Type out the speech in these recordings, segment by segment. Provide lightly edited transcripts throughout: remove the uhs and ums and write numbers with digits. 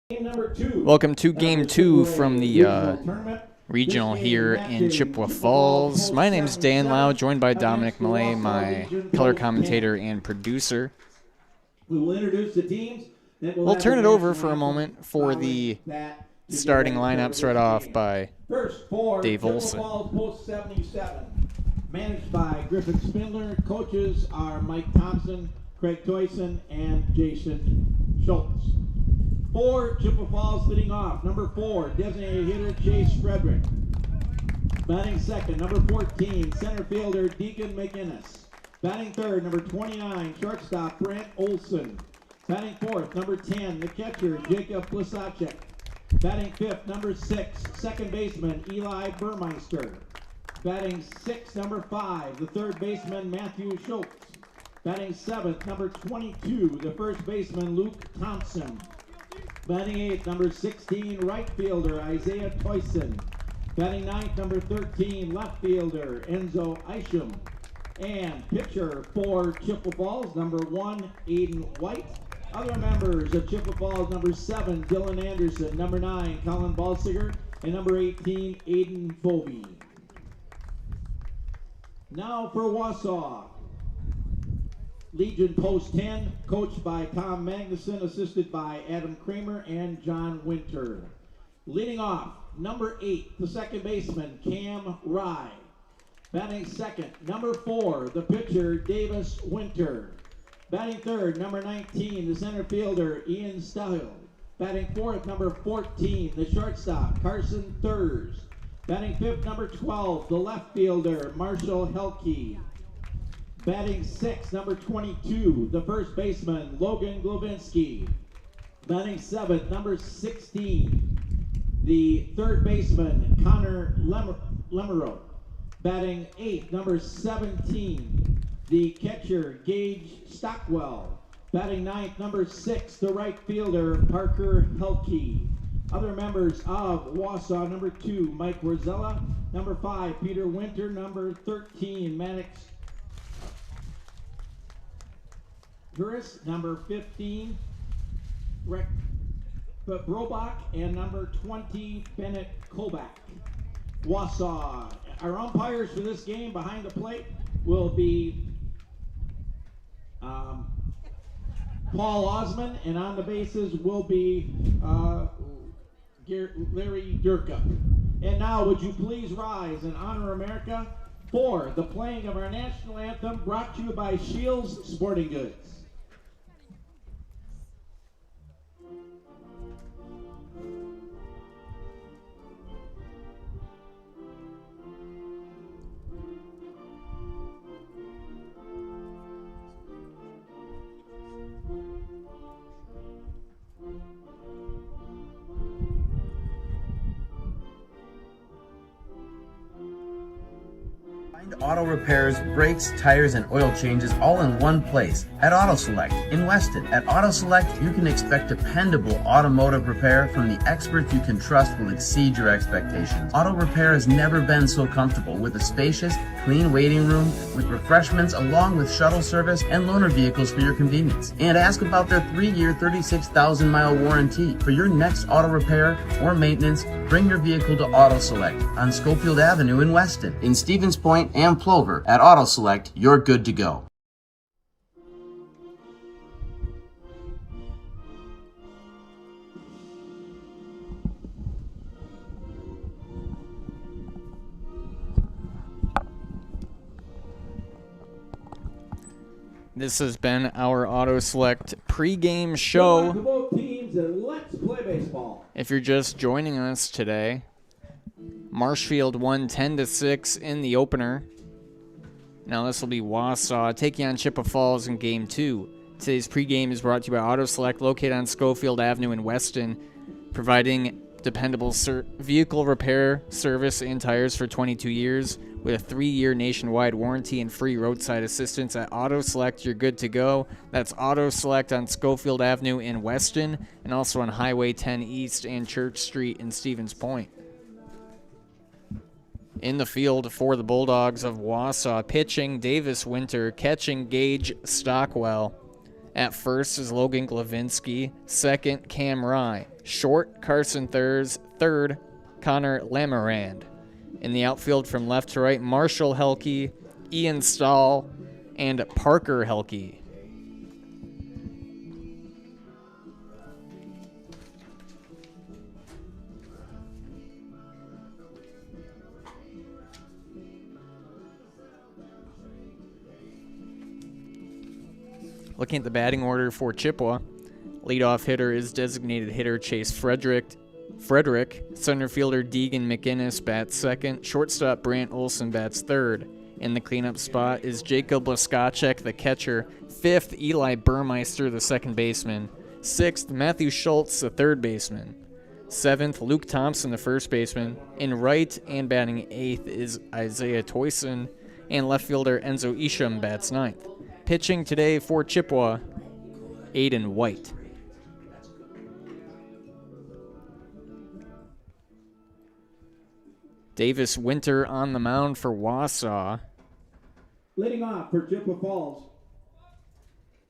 Welcome to Game 2 from the regional here in Chippewa Falls. My name is Dan Lau, joined by Dominic Millay, my color commentator and producer. We'll introduce the teams. We'll turn it over for a moment for the starting lineups right off by Dave Olson. Post 77, managed by Griffin Spindler. Coaches are Mike Thompson, Craig Toyson, and Jason Schultz. For Chippewa Falls leading off, number 4, designated hitter Chase Frederick. Batting second, number 14, center fielder Deacon McInnes. Batting third, number 29, shortstop Brent Olson. Batting fourth, number 10, the catcher Jacob Plisacek. Batting fifth, number 6, second baseman Eli Burmeister. Batting sixth, number 5, the third baseman Matthew Schultz. Batting seventh, number 22, the first baseman Luke Thompson. Batting eighth, number 16, right fielder Isaiah Toyson. Batting ninth, number 13, left fielder Enzo Isham. And pitcher for Chippewa Falls, number 1, Aiden White. Other members of Chippewa Falls, number 7, Dylan Anderson, number 9, Colin Balsiger, and number 18, Aiden Bovey. Now for Wausau. Legion Post 10, coached by Tom Magnuson, assisted by Adam Kramer and John Winter. Leading off, number 8, the second baseman, Cam Rye. Batting second, number 4, the pitcher, Davis Winter. Batting third, number 19, the center fielder, Ian Style. Batting fourth, number 14, the shortstop, Carson Thurs. Batting fifth, number 12, the left fielder, Marshall Helke. Batting sixth, number 22, the first baseman, Logan Glovinski. Batting seventh, number 16, the third baseman, Connor Lemerow. Batting eighth, number 17, the catcher, Gage Stockwell. Batting ninth, number 6, the right fielder, Parker Helke. Other members of Wausau, number 2, Mike Rosella. Number 5, Peter Winter. Number 13, Maddox Juris. Number 15, Rick Brobach. And number 20, Bennett Kobach. Wausau. Our umpires for this game behind the plate will be Paul Osman, and on the bases will be Larry Durka. And now, would you please rise and honor America for the playing of our national anthem, brought to you by Shields Sporting Goods. Find auto repairs, brakes, tires, and oil changes all in one place at Auto Select in Weston. At Auto Select, you can expect dependable automotive repair from the experts you can trust will exceed your expectations. Auto repair has never been so comfortable, with a spacious, clean waiting room with refreshments along with shuttle service and loaner vehicles for your convenience. And ask about their 3-year, 36,000-mile warranty. For your next auto repair or maintenance, bring your vehicle to Auto Select on Schofield Avenue in Weston. In Stevens Point and Plover, at Auto Select, you're good to go. This has been our Auto Select pregame show. Both teams, and let's play baseball. If you're just joining us today, Marshfield won 10-6 in the opener. Now this will be Wausau taking on Chippewa Falls in Game 2. Today's pregame is brought to you by Auto Select, located on Schofield Avenue in Weston, providing dependable vehicle repair service and tires for 22 years with a 3-year nationwide warranty and free roadside assistance. At Auto Select, you're good to go. That's Auto Select on Schofield Avenue in Weston, and also on Highway 10 East and Church Street in Stevens Point. In the field for the Bulldogs of Wausau, pitching Davis Winter, catching Gage Stockwell. At first is Logan Glavinsky, second Cam Rye. Short, Carson third, Connor Lamarand. In the outfield from left to right, Marshall Helke, Ian Stahl, and Parker Helke. Looking at the batting order for Chippewa, leadoff hitter is designated hitter Chase Frederick. Center fielder Deegan McInnes bats second. Shortstop Brant Olson bats third. In the cleanup spot is Jacob Laskacek, the catcher. Fifth, Eli Burmeister, the second baseman. Sixth, Matthew Schultz, the third baseman. Seventh, Luke Thompson, the first baseman. In right and batting eighth is Isaiah Toyson. And left fielder Enzo Isham bats ninth. Pitching today for Chippewa, Aiden White. Davis Winter on the mound for Wausau. Leading off for Chippewa Falls,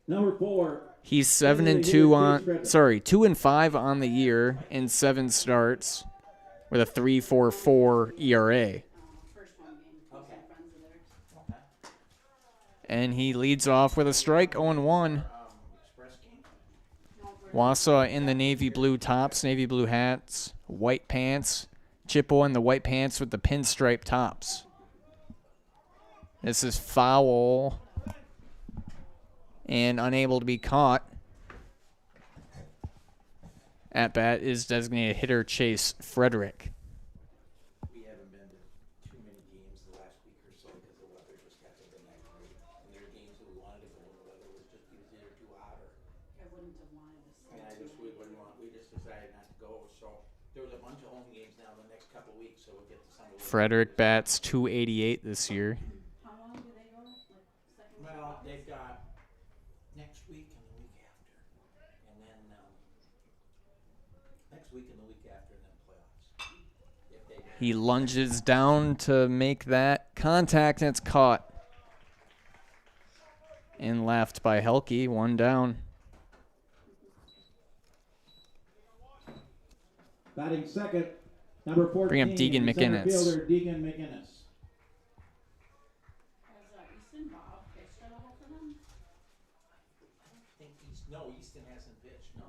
number 4. He's 2-5 on the year in 7 starts with a 3.44 ERA. And he leads off with a strike, 0-1. Wausau in the navy blue tops, navy blue hats, white pants. Chippewa in the white pants with the pinstripe tops. This is foul and unable to be caught. At bat is designated hitter Chase Frederick. We haven't been to too many games the last week or so because the weather just hasn't been that great. And there are games that we wanted to go, and the weather was just either too hot or. I wouldn't have wanted to see. We wouldn't want. We just decided not to go. So there was a bunch of home games now the next couple of weeks, so we'll get to some of those. Frederick bats .288 this year. How long do they go? Like second? Well, they've got next week and the week after, and then next week and the week after, and then playoffs. If they do. He lunges down to make that contact, and it's caught. And left by Helke, 1 down. Batting second, number 14. Bring up Deegan center McInnes. fielder Deegan McInnes. Has Easton Bob pitched at all for them? I think Easton hasn't pitched. No.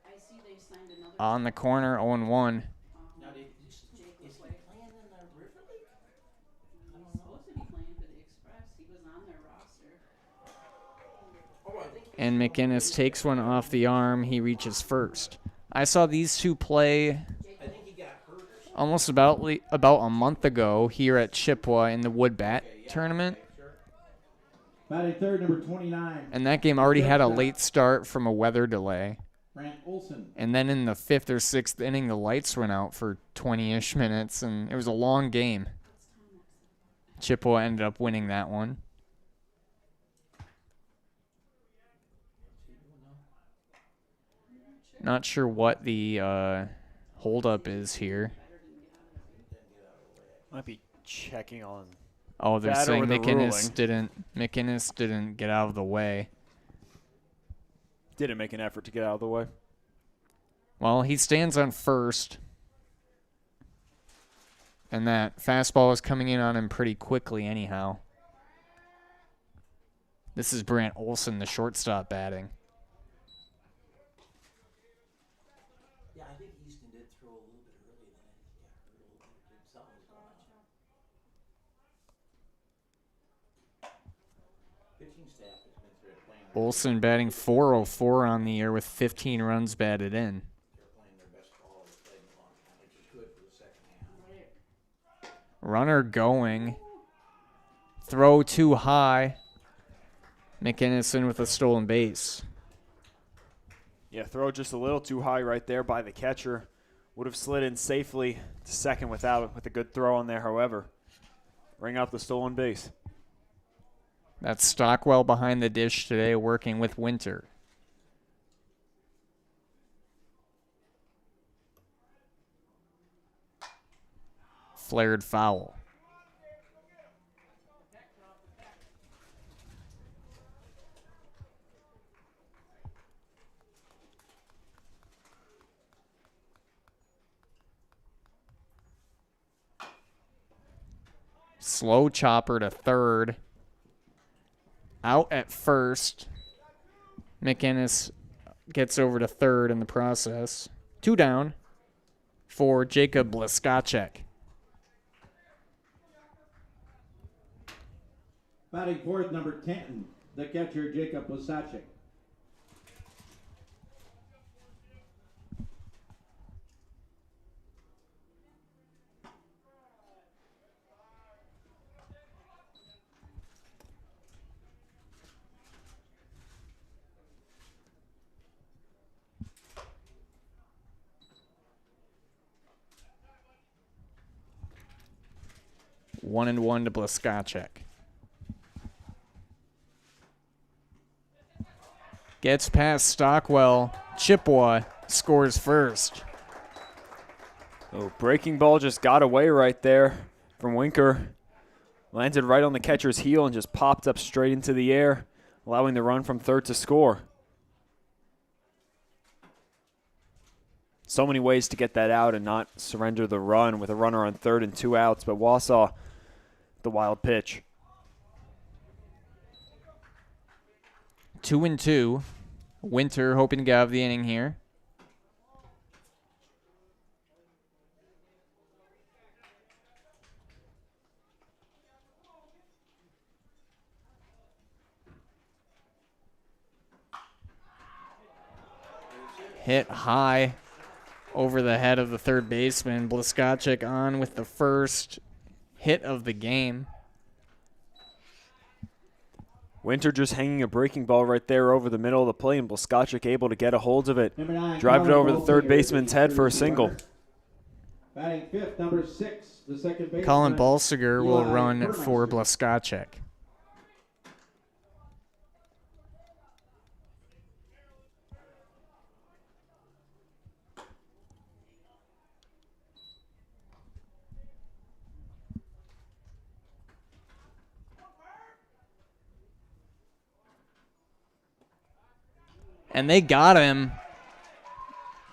I see they signed another. On the corner, 0-1. Now, is he playing in the River League? He's supposed to be playing for the Express. He was on their roster. Oh, I think. And McInnes takes one off the arm. He reaches first. I saw these two play I think he got hurt or something. almost about a month ago here at Chippewa in the Wood Bat tournament. Batting third, number 29. And that game already had a late start from a weather delay. Brant Olson. And then in the 5th or 6th inning, the lights went out for 20-ish minutes, and it was a long game. Chippewa ended up winning that one. Not sure what the holdup is here. Might be checking on. Oh, they're That or saying the McInnes didn't get out of the way. Didn't make an effort to get out of the way. Well, he stands on first. And that fastball is coming in on him pretty quickly anyhow. This is Brant Olson, the shortstop, batting. Yeah, I think Easton did throw a little bit early, then he got hurt a little bit. Something was going on. Pitching staff has been through it playing. Olson batting .404 on the year with 15 runs batted in. They're playing their best ball they've played in a long time, which is good for the second half. Runner going. Throw too high. McInnes in with a stolen base. Yeah, throw just a little too high right there by the catcher. Would have slid in safely to second with a good throw on there, however. Bring out the stolen base. That's Stockwell behind the dish today working with Winter. Flared foul. Slow chopper to third. Out at first. McInnes gets over to third in the process. 2 down for Jacob Blaskacek. Batting fourth, number 10, the catcher, Jacob Wasacek. One and one to Blaskacek. Gets past Stockwell. Chippewa scores first. Oh, breaking ball just got away right there from Winker. Landed right on the catcher's heel and just popped up straight into the air, allowing the run from third to score. So many ways to get that out and not surrender the run with a runner on third and 2 outs, but Wausau, the wild pitch. 2 and 2. Winter hoping to get out of the inning here. Hit high over the head of the third baseman. Blaskacek on with the first hit of the game. Winter just hanging a breaking ball right there over the middle of the plate, and Blaskacek able to get a hold of it. Drive it over the third baseman's head for a single. Batting fifth, number 6, the second baseman. Colin Balsiger will run for Blaskacek. And they got him.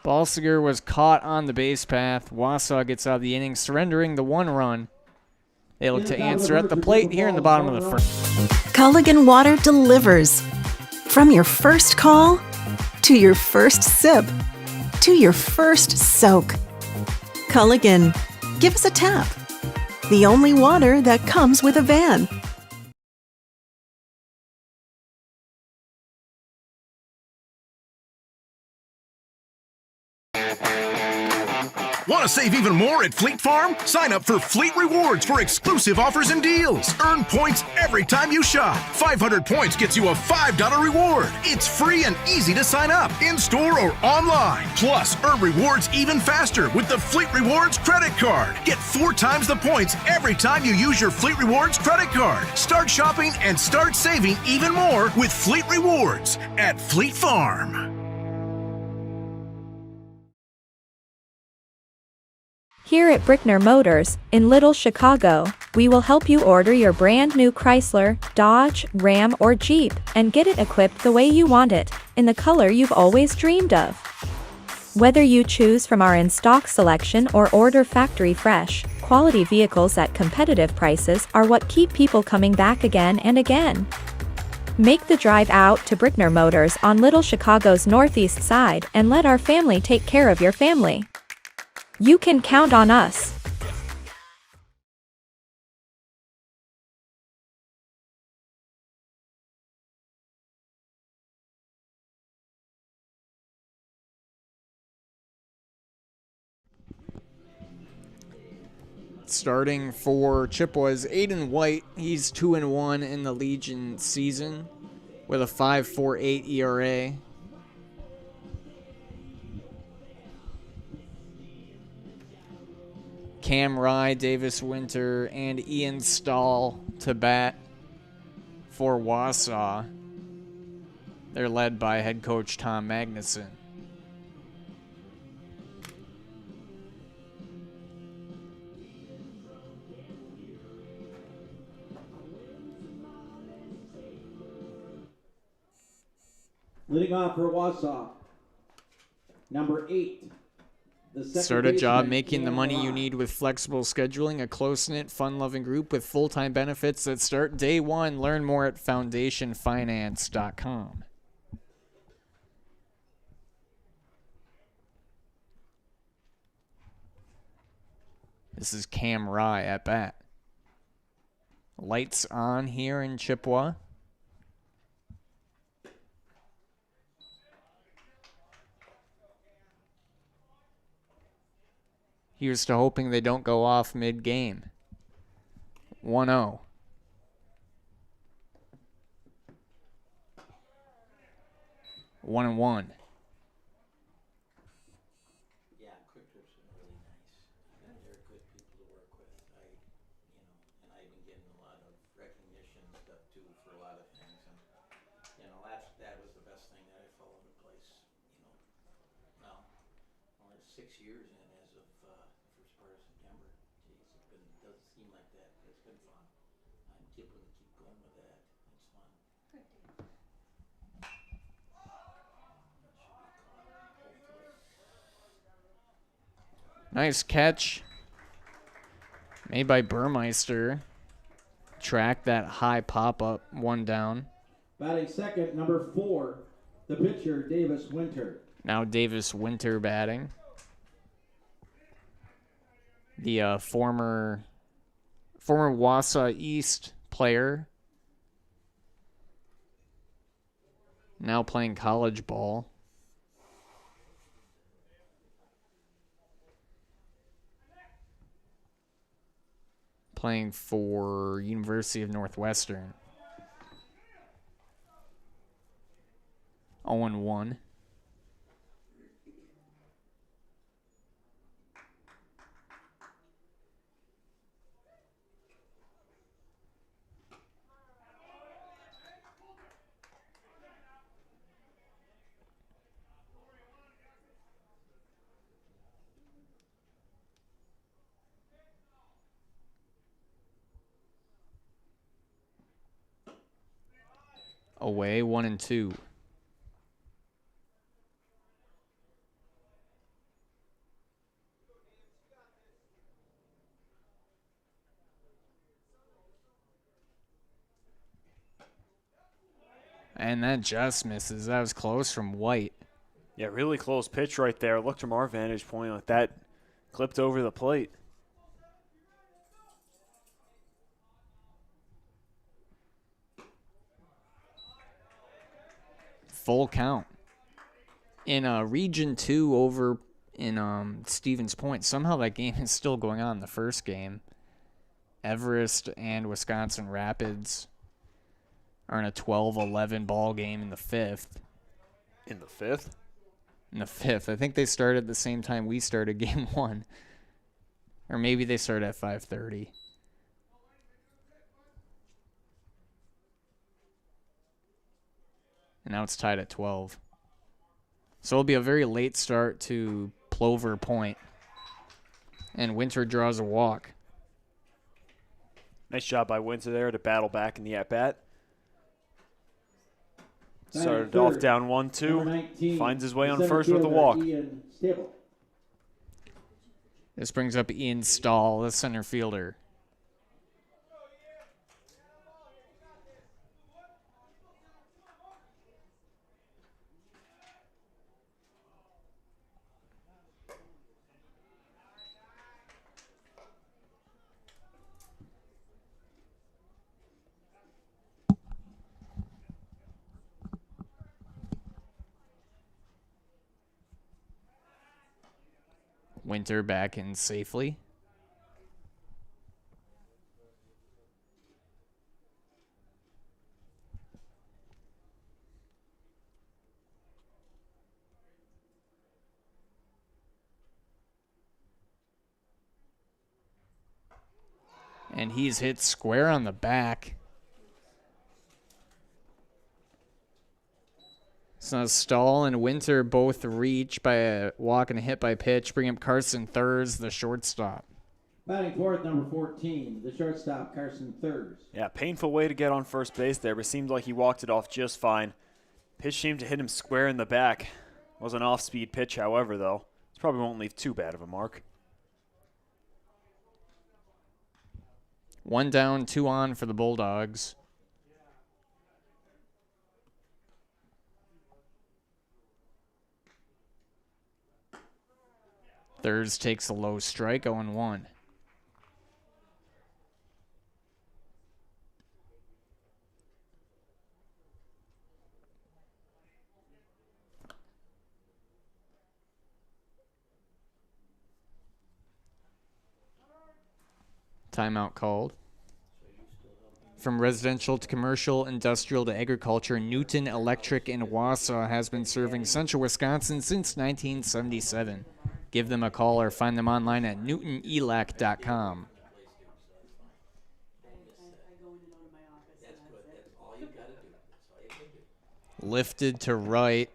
Balsiger was caught on the base path. Wausau gets out of the inning, surrendering the 1 run. They look to answer at the plate here in the bottom of the first. Culligan Water delivers. From your first call, to your first sip, to your first soak. Culligan, give us a tap. The only water that comes with a van. Want to save even more at Fleet Farm? Sign up for Fleet Rewards for exclusive offers and deals. Earn points every time you shop. 500 points gets you a $5 reward. It's free and easy to sign up, in-store or online. Plus, earn rewards even faster with the Fleet Rewards credit card. Get 4 times the points every time you use your Fleet Rewards credit card. Start shopping and start saving even more with Fleet Rewards at Fleet Farm. Here at Brickner Motors, in Little Chicago, we will help you order your brand new Chrysler, Dodge, Ram, or Jeep, and get it equipped the way you want it, in the color you've always dreamed of. Whether you choose from our in-stock selection or order factory fresh, quality vehicles at competitive prices are what keep people coming back again and again. Make the drive out to Brickner Motors on Little Chicago's northeast side and let our family take care of your family. You can count on us. Starting for Chippewa's Aiden White, he's 2-1 in the Legion season with a 5.48 ERA. Cam Rye, Davis Winter, and Ian Stahl to bat for Wausau. They're led by head coach Tom Magnuson. Leading off for Wausau, number 8, The second Start a job baseman, making the Cam money you Rock. need with flexible scheduling, a close-knit, fun-loving group with full-time benefits that start day one. Learn more at foundationfinance.com. This is Cam Rye at bat. Lights on here in Chippewa. Here's to hoping they don't go off mid-game. 1-0. 1-1. Yeah, Quick Trip's been really nice. And they're good people to work with. And I've been getting a lot of recognition and stuff too for a lot of things. And that was the best thing that I fell into place. Now only 6 years in as of the first part of September. Jeez, doesn't seem like that, but it's been fun. I'm keep going with that. It's fun. Nice catch. Made by Burmeister. Track that high pop-up, one down. Batting second, number 4, the pitcher, Davis Winter. Now Davis Winter batting. The former Wausau East player. Now playing college ball. Playing for University of Northwestern. 0-1. Away, 1-2. And that just misses. That was close from White. Yeah, really close pitch right there. Looked from our vantage point like that clipped over the plate. Full count. In Region 2 over in Stevens Point, somehow that game is still going on, the first game. Everest and Wisconsin Rapids are in a 12-11 ball game in the 5th. In the 5th? In the 5th. I think they started the same time we started game 1. Or maybe they started at 5:30. And now it's tied at 12. So it'll be a very late start to Plover Point. And Winter draws a walk. Nice job by Winter there to battle back in the at-bat. Started off down 1-2. Finds his way on first with a walk. This brings up Ian Stahl, the center fielder. Winter back in safely. And he's hit square on the back. So Stahl and Winter both reach by a walk and a hit by pitch. Bring up Carson Thurs, the shortstop. Batting fourth, number 14, the shortstop, Carson Thurs. Yeah, painful way to get on first base there, but seemed like he walked it off just fine. Pitch seemed to hit him square in the back. Was an off-speed pitch, however, though. It's Probably won't leave too bad of a mark. 1 down, 2 on for the Bulldogs. Thirds takes a low strike, 0-1. Timeout called. From residential to commercial, industrial to agriculture, Newton Electric in Wausau has been serving central Wisconsin since 1977. Give them a call or find them online at newtonelac.com. Lifted to right.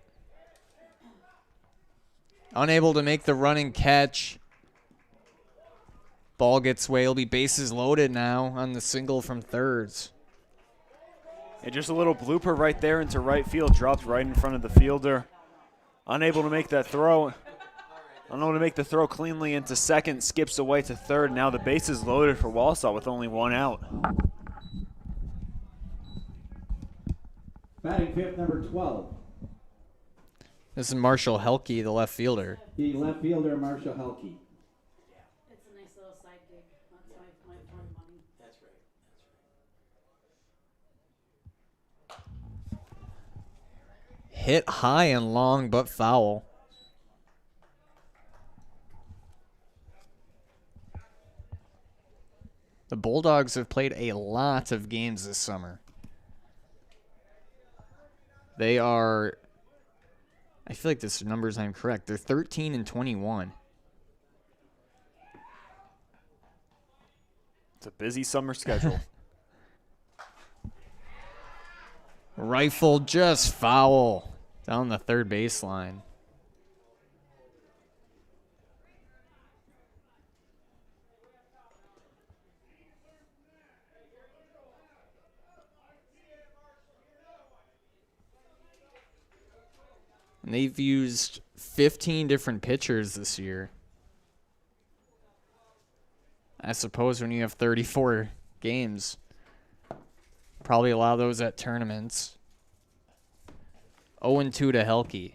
Unable to make the running catch. Ball gets away. It'll be bases loaded now on the single from thirds. And just a little blooper right there into right field. Dropped right in front of the fielder. Unable to make that throw. Unable to make the throw cleanly into second. Skips away to third. Now the bases loaded for Wausau with only 1 out. Batting fifth, number 12. This is Marshall Helke, the left fielder. The left fielder, Marshall Helke. It's a nice little side gig. That's my fun money. That's right. Hit high and long, but foul. The Bulldogs have played a lot of games this summer. They are, I feel like this number's not correct. They're 13-21. It's a busy summer schedule. Rifle just foul down the third baseline. And they've used 15 different pitchers this year. I suppose when you have 34 games, probably a lot of those at tournaments. 0-2 to Helke.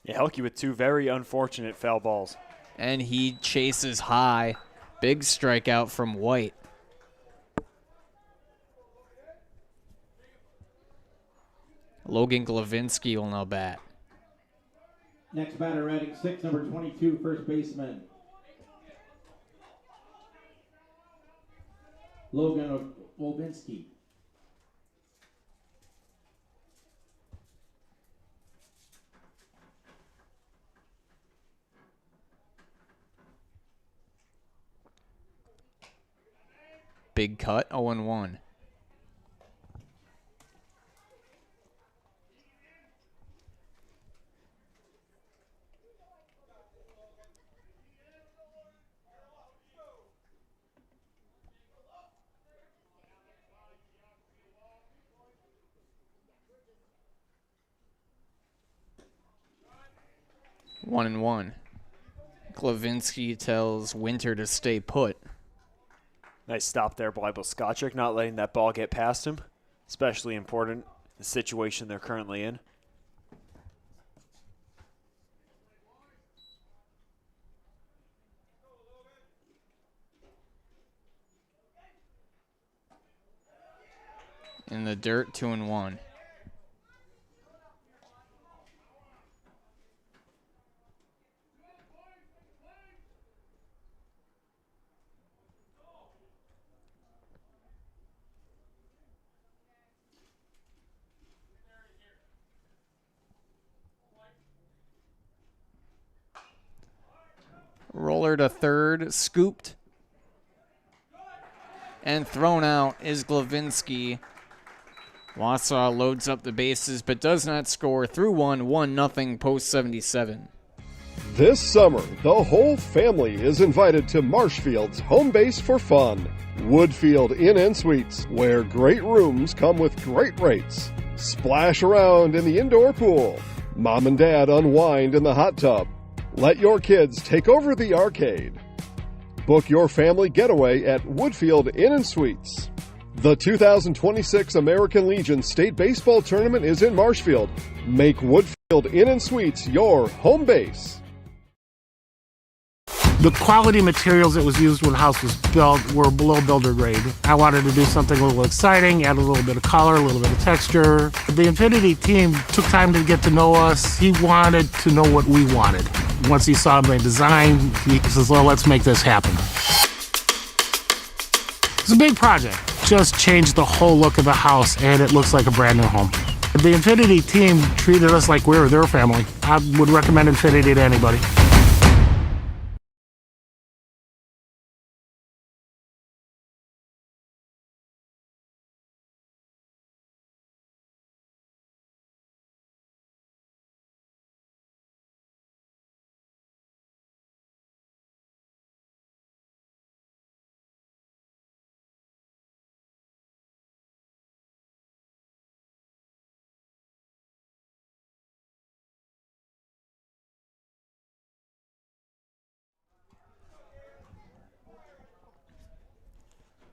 Yeah, Helke with 2 very unfortunate foul balls. And he chases high. Big strikeout from White. Logan Glavinsky will now bat. Next batter, batting sixth, number 22, first baseman. Logan Glavinsky. Big cut, 0-1. One and one. Glavinsky tells Winter to stay put. Nice stop there by Boskachik, not letting that ball get past him. Especially important, the situation they're currently in. In the dirt, 2-1. Roller to third, scooped. And thrown out is Glavinsky. Wausau loads up the bases but does not score through 1-0 post 77. This summer, the whole family is invited to Marshfield's home base for fun. Woodfield Inn & Suites, where great rooms come with great rates. Splash around in the indoor pool. Mom and Dad unwind in the hot tub. Let your kids take over the arcade. Book your family getaway at Woodfield Inn and Suites. The 2026 American Legion State Baseball Tournament is in Marshfield. Make Woodfield Inn and Suites your home base. The quality materials that was used when the house was built were below builder grade. I wanted to do something a little exciting, add a little bit of color, a little bit of texture. The Infinity team took time to get to know us. He wanted to know what we wanted. Once he saw my design, he says, well, let's make this happen. It's a big project. Just changed the whole look of the house, and it looks like a brand new home. The Infinity team treated us like we were their family. I would recommend Infinity to anybody.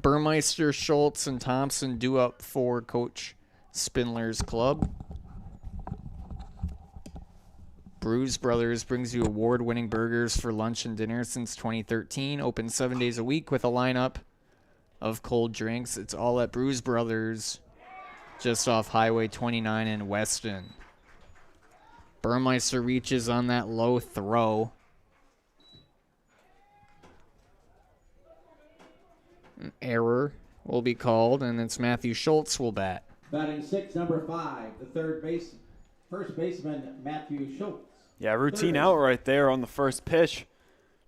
Burmeister, Schultz, and Thompson due up for Coach Spindler's club. Brews Brothers brings you award-winning burgers for lunch and dinner since 2013. Open 7 days a week with a lineup of cold drinks. It's all at Brews Brothers, just off Highway 29 in Weston. Burmeister reaches on that low throw. An error will be called, and it's Matthew Schultz will bat. Batting six, number 5, the first baseman, Matthew Schultz. Yeah, routine out right there on the first pitch.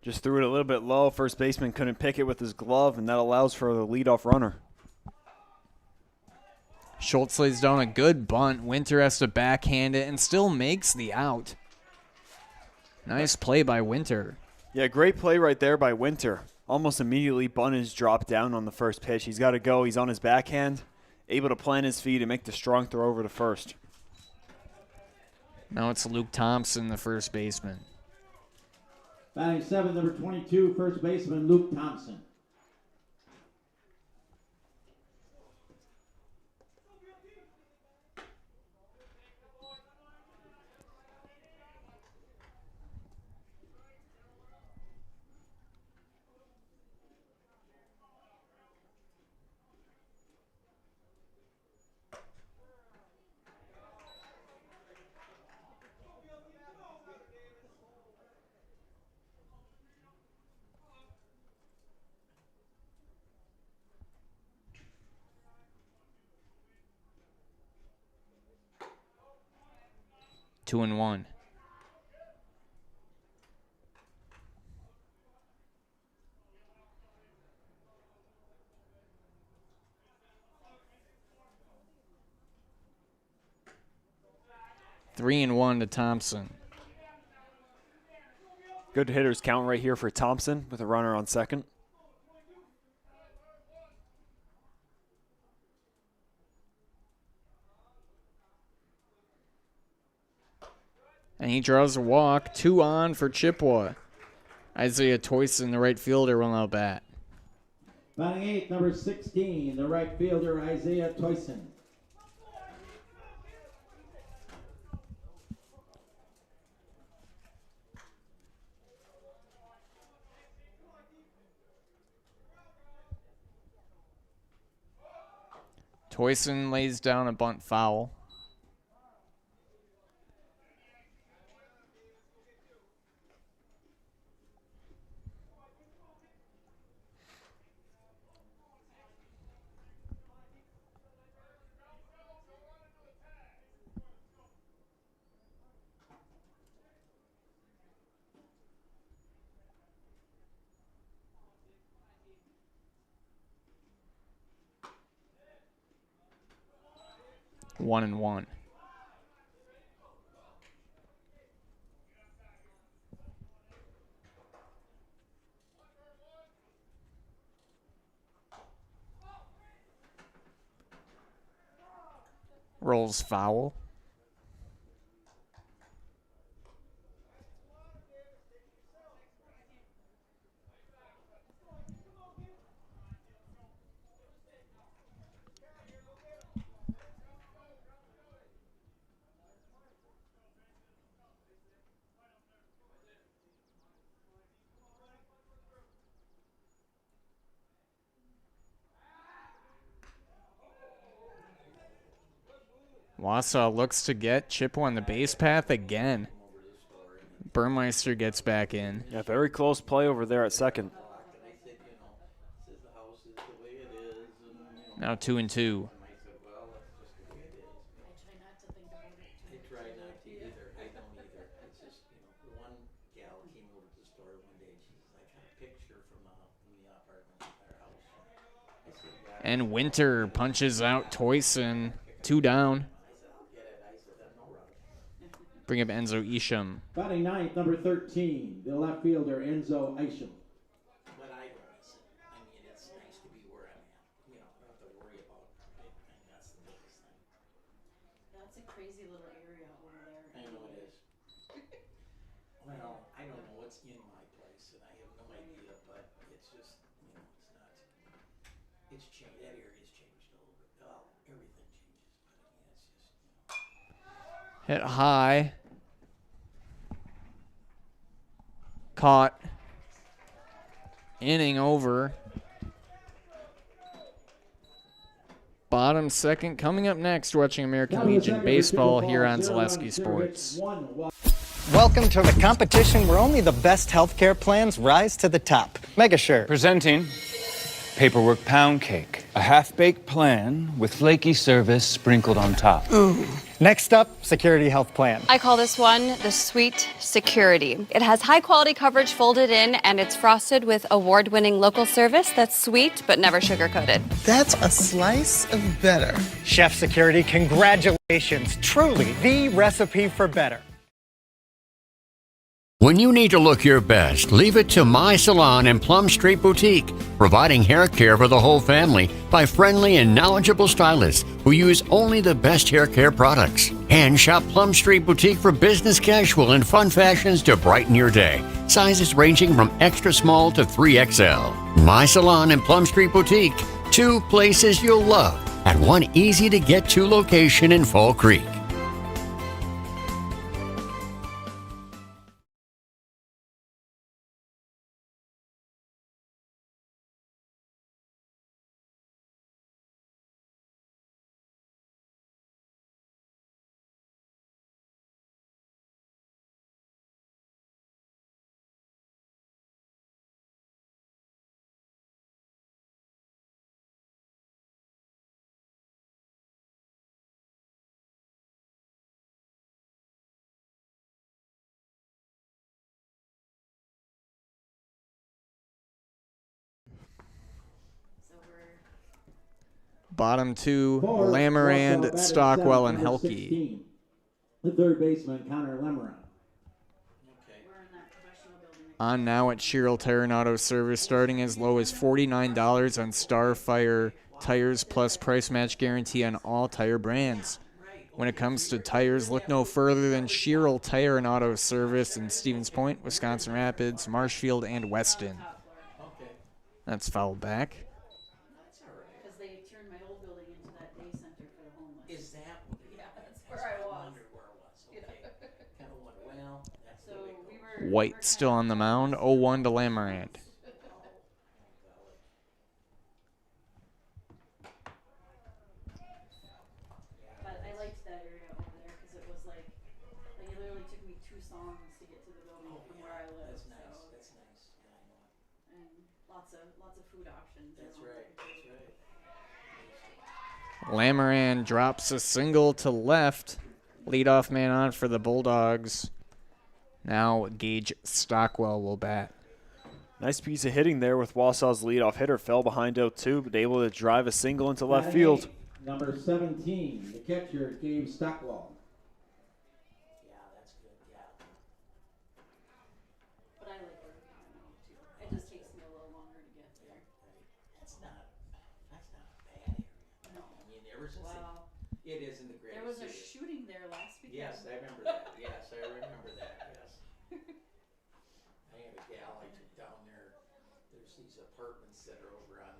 Just threw it a little bit low. First baseman couldn't pick it with his glove, and that allows for the leadoff runner. Schultz lays down a good bunt. Winter has to backhand it and still makes the out. Nice play by Winter. Yeah, great play right there by Winter. Almost immediately, bunt is dropped down on the first pitch. He's got to go. He's on his backhand, able to plant his feet and make the strong throw over to first. Now it's Luke Thompson, the first baseman. Batting 7, number 22, first baseman, Luke Thompson. Two and one. Three and one to Thompson. Good hitters count right here for Thompson with a runner on second. And he draws a walk. 2 on for Chippewa. Isaiah Toyson, the right fielder, will now bat. Batting 8, number 16, the right fielder, Isaiah Toyson. Toyson lays down a bunt foul. One and one. Rolls foul. Wausau looks to get Chippewa on the base path again. Burmeister gets back in. Yeah, very close play over there at second. Now 2-2. And Winter punches out Toyson. 2 down. Bring up Enzo Isham. Batting ninth, number 13, the left fielder, Enzo Isham. But I don't miss it. I mean, it's nice to be where I'm at. You know, I don't have to worry about big thing. That's the biggest thing. That's a crazy little area over there. I know it is. Well, I don't know what's in my place, and I have no idea, but it's just, you know, it's not, it's changed. That area's changed a little bit. Well, everything changes, but I mean, it's just, you know. Hit high. Caught. Inning over. Bottom second. Coming up next, watching American Legion Baseball here on Zaleski Sports. Welcome to the competition where only the best healthcare plans rise to the top. Megasure. Presenting Paperwork Pound Cake, a half-baked plan with flaky service sprinkled on top. Ooh. Next up, Security Health Plan. I call this one the Sweet Security. It has high-quality coverage folded in, and it's frosted with award-winning local service that's sweet but never sugar-coated. That's a slice of better. Chef Security, congratulations. Truly the recipe for better. When you need to look your best, leave it to My Salon and Plum Street Boutique, providing hair care for the whole family by friendly and knowledgeable stylists who use only the best hair care products. And shop Plum Street Boutique for business casual and fun fashions to brighten your day. Sizes ranging from extra small to 3XL. My Salon and Plum Street Boutique, 2 places you'll love at one easy-to-get-to location in Fall Creek. Bottom 2, Lamarand, Stockwell, and Helke. 16, the third baseman, Connor Lamarand. On now at Sherrill Tire and Auto Service, starting as low as $49 on Starfire tires plus price match guarantee on all tire brands. When it comes to tires, look no further than Sherrill Tire and Auto Service in Stevens Point, Wisconsin Rapids, Marshfield, and Weston. That's fouled back. Because they turned my old building into that day center for the homeless. Is that? Yeah, that's where I was. Wondered where it was. Okay. Kind of went, well, that's So the way we it goes. were. White still on the mound, 0-1 to Lamarand. But I liked that area over there because it was like it literally took me 2 songs to get to the building from where I live. That's nice. So, That's nice. Yeah, I know it. and lots of food options. That's around right. there, too. That's right. Lamarand drops a single to left. Leadoff man on for the Bulldogs. Now Gage Stockwell will bat. Nice piece of hitting there with Wausau's leadoff hitter. Fell behind 0-2, but able to drive a single into left field. Number 17, the catcher, Gabe Stockwell. Yeah, that's good. Yeah. But I like where we're going now too. It just takes me a little longer to get there. That's not a bad area. No. I mean, ever since Wow. it is in the great There was a city. shooting there last weekend. Yes, I remember that. Yes, I remember that. Yes. I had a gal I took down there. There's these apartments that are over on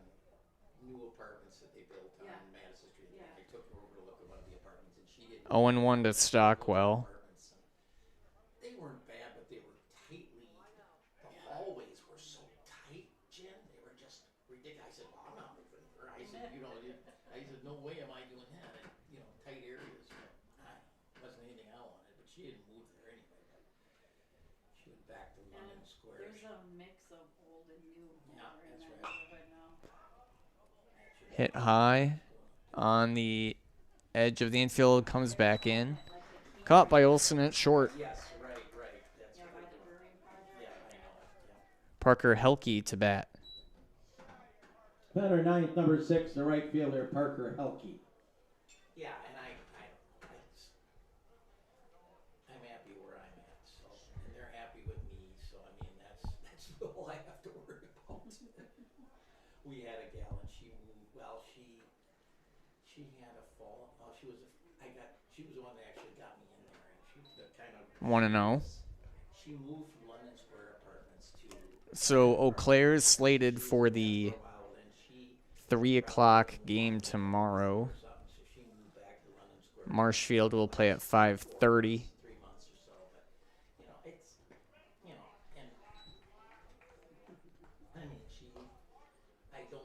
new apartments that they built on Madison Street. Yeah. I took her over to look at one of the apartments, and she didn't. 0-1 to Stockwell. They weren't bad, but they were tightly. The hallways were so tight, Jen. They were just ridiculous. I said, "Well, I'm not moving her." I said, "You know, I said, no way am I doing that." And, you know, tight areas. You know. she didn't move there anyway, but she went back to London Square. There's a mix of old and new Yeah, over in that's that right. neighborhood now. Hit high on the edge of the infield, comes back in. Caught by Olsen at short. Yes, right. That's Yeah, by the brewing project. Yeah, I know it. Yeah. Parker Helke to bat. Batter ninth, number 6, the right fielder, Parker Helke. Yeah, and I'm happy where I'm at, so, and they're happy with me, so I mean, that's all I have to worry about. We had a gal and she moved, well, she had a fall, she was the one that actually got me in there, and she was the kind of. 1-0. She moved from London Square Apartments to. So Eau Claire's slated for the 3 o'clock game tomorrow. Marshfield will play at 5:30. 3 months or so, but it's and I mean I don't,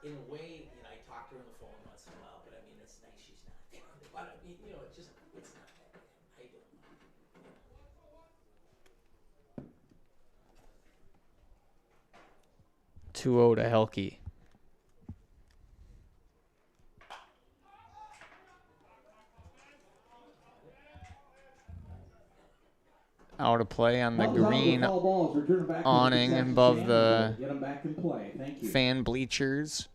in a way, I talk to her on the phone once in a while, but I mean it's nice she's not there. But I mean, it's not that bad. I don't know. 2-0 to Helke. Out of play on the green awning above the fan bleachers.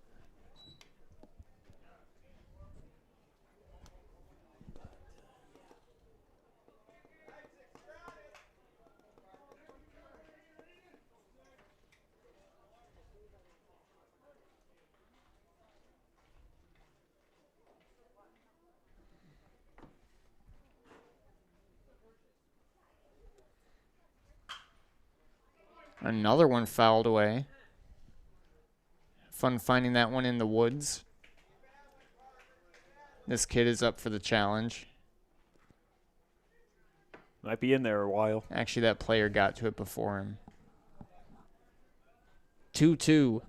Another one fouled away. Fun finding that one in the woods. This kid is up for the challenge. Might be in there a while. Actually, that player got to it before him. 2-2.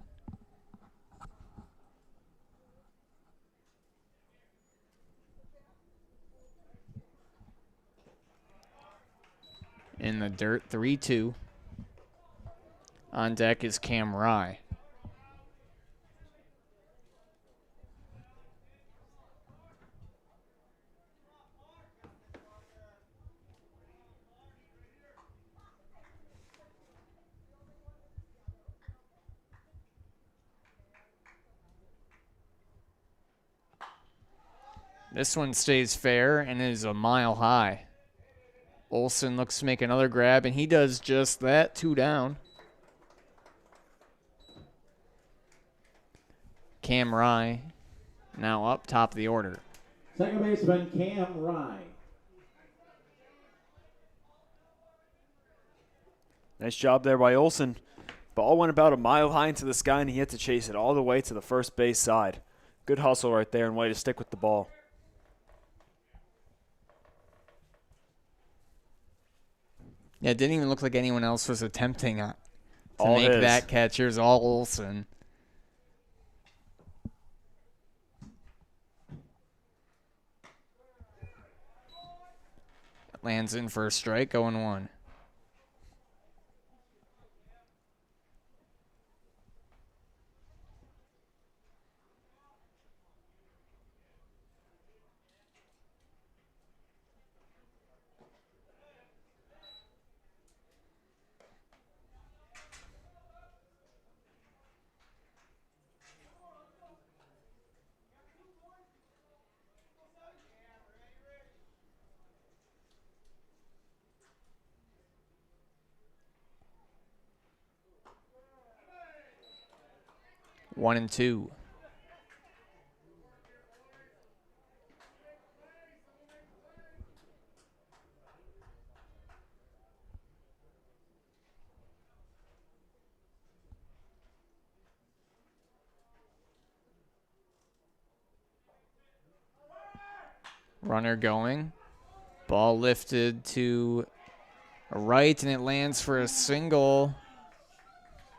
In the dirt, 3-2. On deck is Cam Rye. This one stays fair and is a mile high. Olsen looks to make another grab, and he does just that. 2 down. Cam Rye now up top of the order. Second baseman Cam Rye. Nice job there by Olsen. Ball went about a mile high into the sky, and he had to chase it all the way to the first base side. Good hustle right there and way to stick with the ball. Yeah, it didn't even look like anyone else was attempting to All make his. that catch. Here's all Olsen. Lands in for a strike, 0-1. One and two. Runner going. Ball lifted to right, and it lands for a single.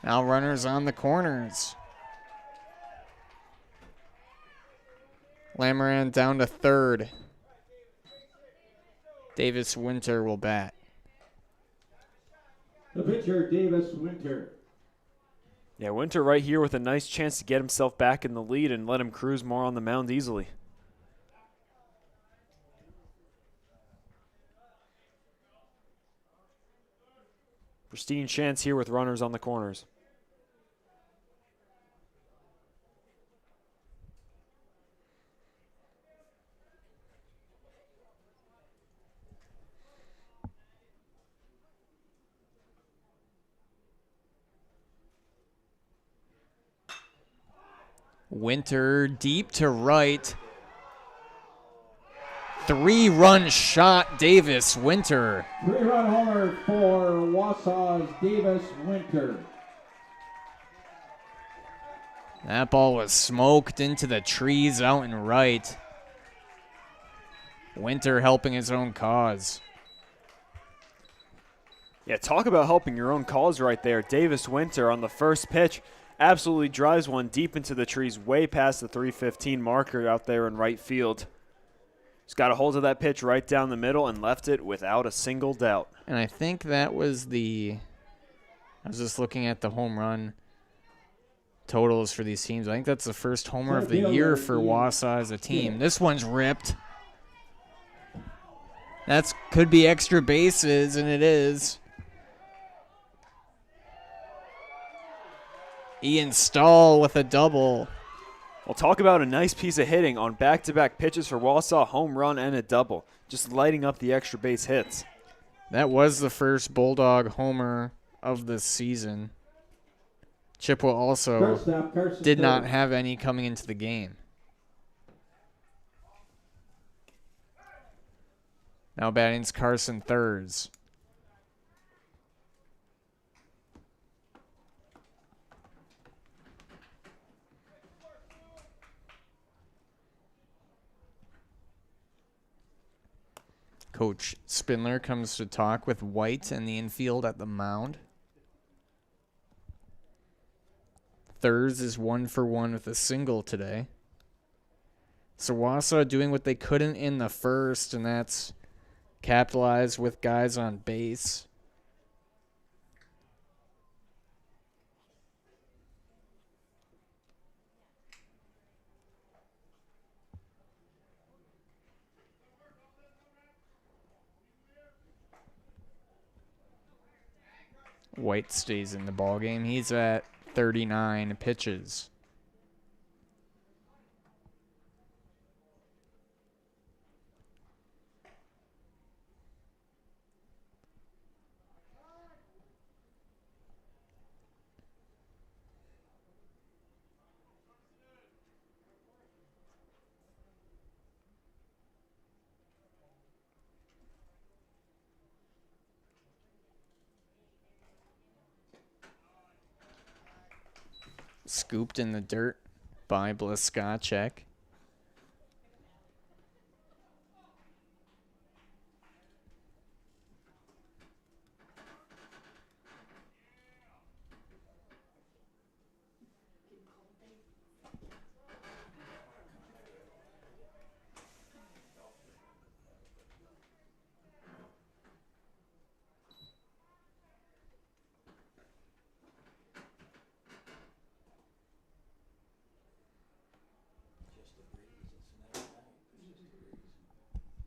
Now runners on the corners. Lamoran down to third. Davis Winter will bat. The pitcher, Davis Winter. Yeah, Winter right here with a nice chance to get himself back in the lead and let him cruise more on the mound easily. Pristine chance here with runners on the corners. Winter deep to right. 3-run shot, Davis Winter. 3-run homer for Wausau's Davis Winter. That ball was smoked into the trees out and right. Winter helping his own cause. Yeah, talk about helping your own cause right there. Davis Winter on the first pitch absolutely drives one deep into the trees way past the 315 marker out there in right field. He's got a hold of that pitch right down the middle and left it without a single doubt. And I think that was I was just looking at the home run totals for these teams. I think that's the first homer of the year for Wausau as a team. This one's ripped. That could be extra bases, and it is. Ian Stahl with a double. Well, talk about a nice piece of hitting on back-to-back pitches for Wausau, home run and a double. Just lighting up the extra base hits. That was the first Bulldog homer of the season. Chippewa also did not have any coming into the game. Now batting's Carson Thurs. Coach Spindler comes to talk with White in the infield at the mound. Thurs is 1 for 1 with a single today. So Wausau doing what they couldn't in the first, and that's capitalize with guys on base. White stays in the ballgame. He's at 39 pitches. Scooped in the dirt by Blaskacek.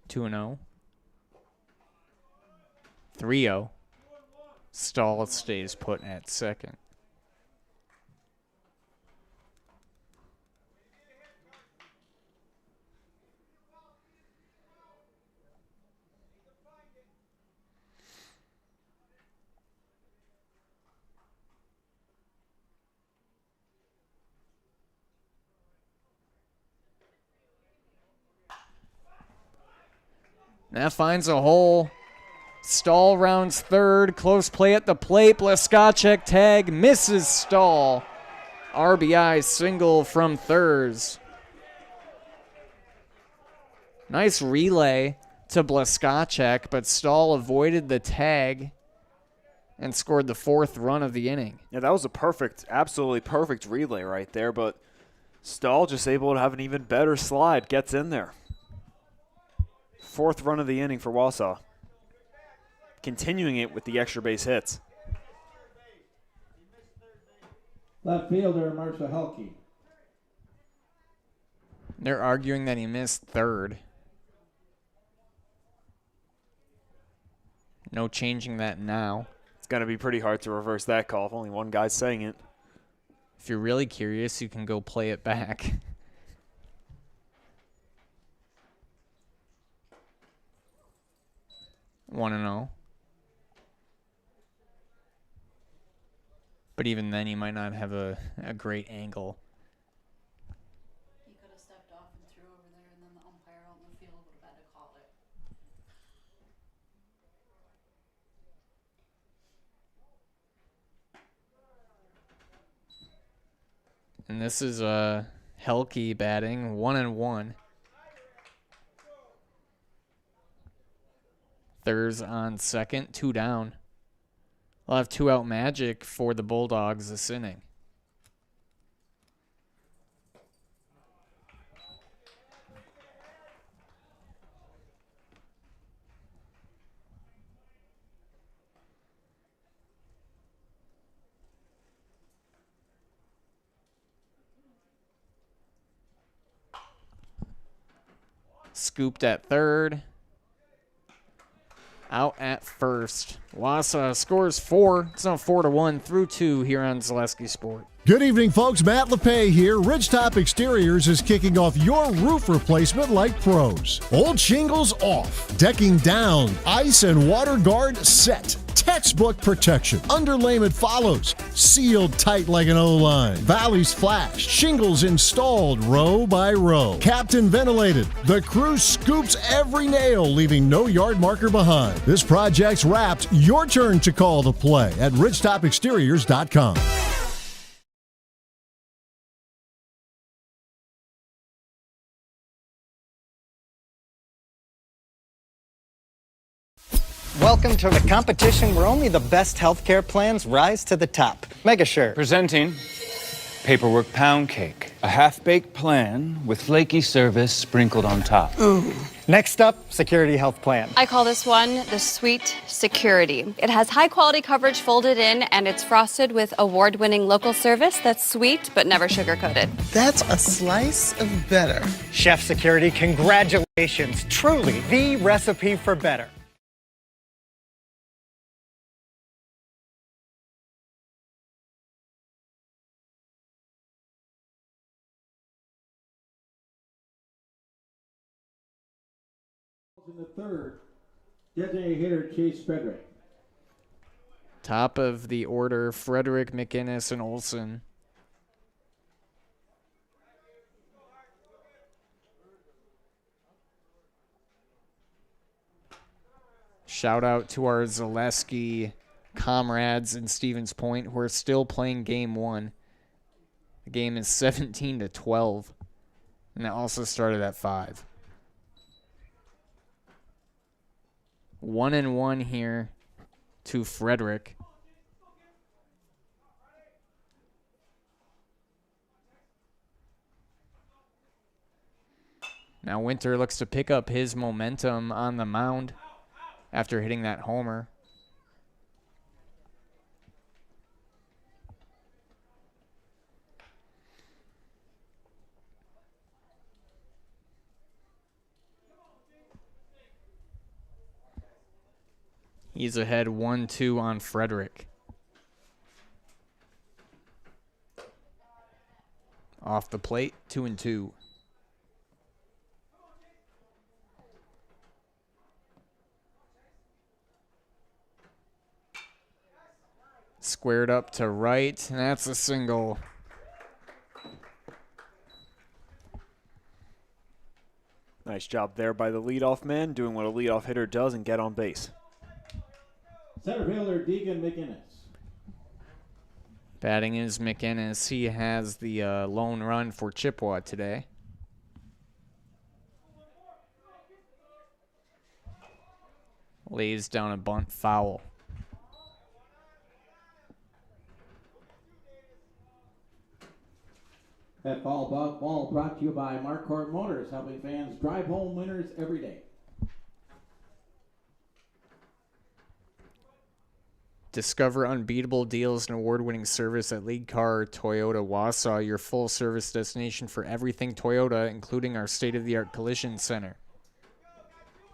Two 2-0. 3-0. Stahl stays put at second. That finds a hole. Stahl rounds third. Close play at the plate. Blaskacek tag. Misses Stahl. RBI single from Thurs. Nice relay to Blaskacek, but Stahl avoided the tag and scored the fourth run of the inning. Yeah, that was a perfect, absolutely perfect relay right there, but Stahl just able to have an even better slide. Gets in there. Fourth run of the inning for Wausau. Continuing it with the extra base hits. Left fielder, Marshall Helke. They're arguing that he missed third. No changing that now. It's going to be pretty hard to reverse that call if only one guy's saying it. If you're really curious, you can go play it back. Want to know? But even then, you might not have a great angle. He could have stepped off and threw over there, and then the umpire out in the field would have had to call it. And this is Helke batting 1-1. Thurs on second, 2 down. We'll have 2-out magic for the Bulldogs this inning. Scooped at third. Out at first. Wausau scores 4. It's now 4-1 through 2 here on Zaleski Sport. Good evening, folks. Matt LePay here. Ridgetop Exteriors is kicking off your roof replacement like pros. Old shingles off, decking down, ice and water guard set. Textbook protection. Underlayment follows. Sealed tight like an O-line. Valleys flashed. Shingles installed row by row. Captain ventilated. The crew scoops every nail, leaving no yard marker behind. This project's wrapped. Your turn to call the play at ridgetopexteriors.com. Welcome to the competition where only the best healthcare plans rise to the top. Megasure. Presenting Paperwork Pound Cake, a half-baked plan with flaky service sprinkled on top. Next up, Security Health Plan. I call this one the Sweet Security. It has high-quality coverage folded in, and it's frosted with award-winning local service that's sweet but never sugar-coated. That's a slice of better. Chef Security, congratulations. Truly the recipe for better. In the third, designated hitter Chase Frederick. Top of the order, Frederick, McInnes, and Olson. Shout out to our Zaleski comrades in Stevens Point who are still playing game 1. The game is 17-12, and that also started at 5. 1-1 here to Frederick. Now Winter looks to pick up his momentum on the mound after hitting that homer. He's ahead 1-2 on Frederick. Off the plate, 2-2. Squared up to right, and that's a single. Nice job there by the leadoff man, doing what a leadoff hitter does and get on base. Center fielder Deegan McInnes. Batting is McInnes. He has the lone run for Chippewa today. Lays down a bunt foul. That ball brought to you by Marquardt Motors, helping fans drive home winners every day. Discover unbeatable deals and award-winning service at League Car Toyota Wausau, your full-service destination for everything Toyota, including our state-of-the-art collision center.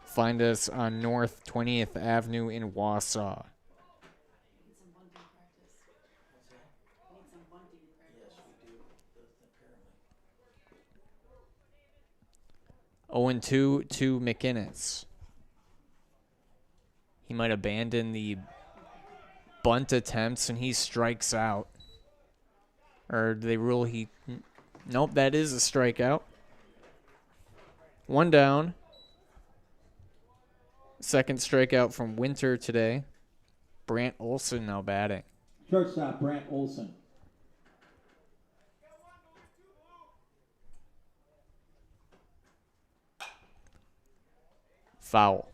Find us on North 20th Avenue in Wausau. 0-2 to McInnes. He might abandon the bunt attempts and he strikes out. Or do they rule he... Nope, that is a strikeout. 1 down. Second strikeout from Winter today. Brant Olson now batting. Shortstop, Brant Olson. Foul.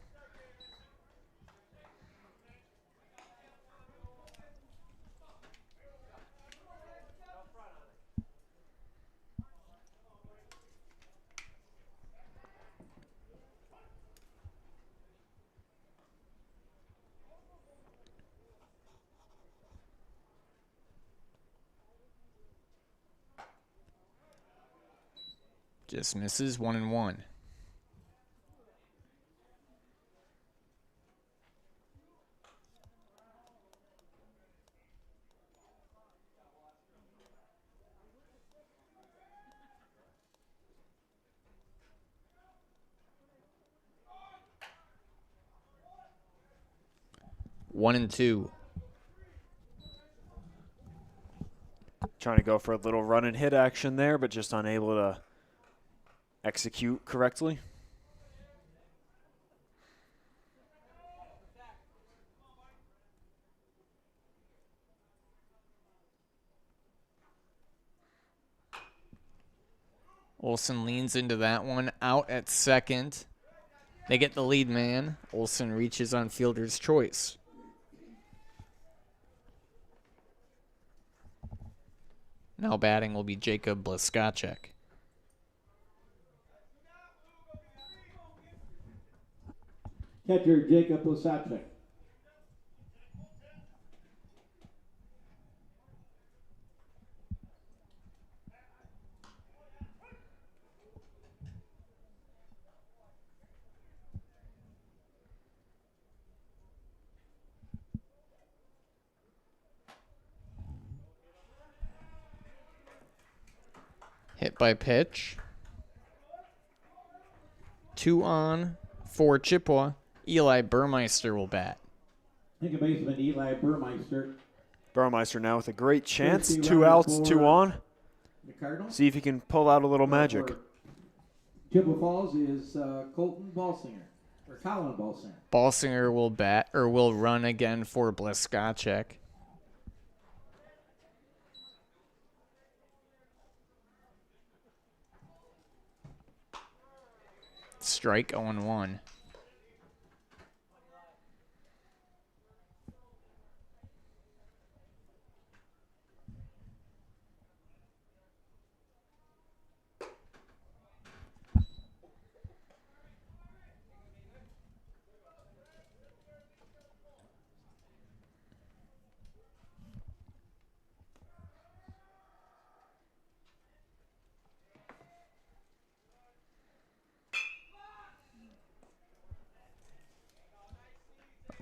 Just misses. 1-1. One and two. Trying to go for a little run and hit action there, but just unable to execute correctly. Olson leans into that one. Out at second. They get the lead man. Olson reaches on fielder's choice. Now batting will be Jacob Blaskacek. Catcher, Jacob Blaskacek. Hit by pitch. 2 on for Chippewa. Eli Burmeister will bat. Second baseman Eli Burmeister. Burmeister now with a great chance. 2 outs, 2 on. See if he can pull out a little magic. Chippewa Falls is Colton Balsinger, or Colin Balsinger. Balsinger will bat, or will run again for Blaskacek. Strike 0-1.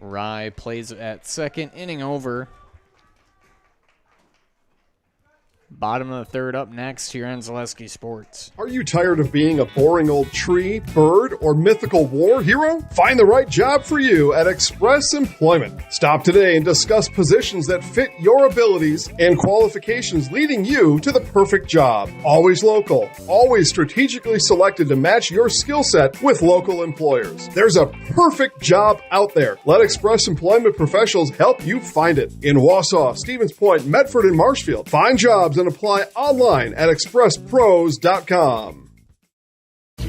Rye plays at second, inning over. Bottom of the third up next here on Zaleski Sports. Are you tired of being a boring old tree, bird, or mythical war hero? Find the right job for you at Express Employment. Stop today and discuss positions that fit your abilities and qualifications, leading you to the perfect job. Always local, always strategically selected to match your skill set with local employers. There's a perfect job out there. Let Express Employment professionals help you find it. In Wausau, Stevens Point, Medford, and Marshfield. Find jobs and apply online at expresspros.com.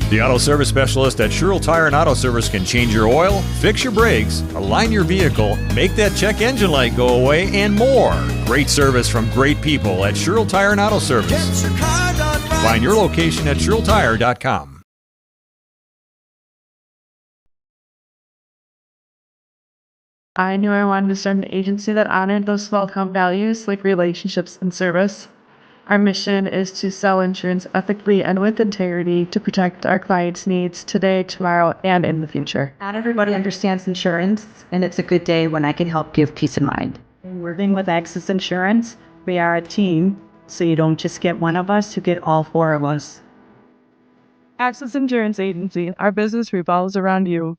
The auto service specialist at Sherrill Tire and Auto Service can change your oil, fix your brakes, align your vehicle, make that check engine light go away, and more. Great service from great people at Sherrill Tire and Auto Service. Find your location at SherrillTire.com. I knew I wanted to start an agency that honored those small town values like relationships and service. Our mission is to sell insurance ethically and with integrity to protect our clients' needs today, tomorrow, and in the future. Not everybody understands insurance, and it's a good day when I can help give peace of mind. Working with Access Insurance, we are a team, so you don't just get one of us, you get all four of us. Access Insurance Agency, our business revolves around you.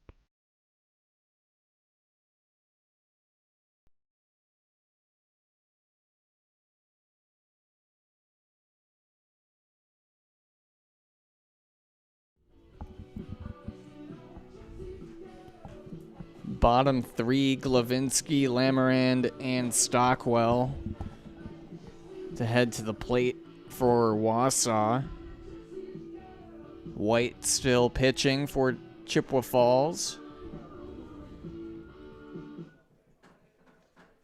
Bottom three, Glavinsky, Lamarand, and Stockwell to head to the plate for Wausau. White still pitching for Chippewa Falls.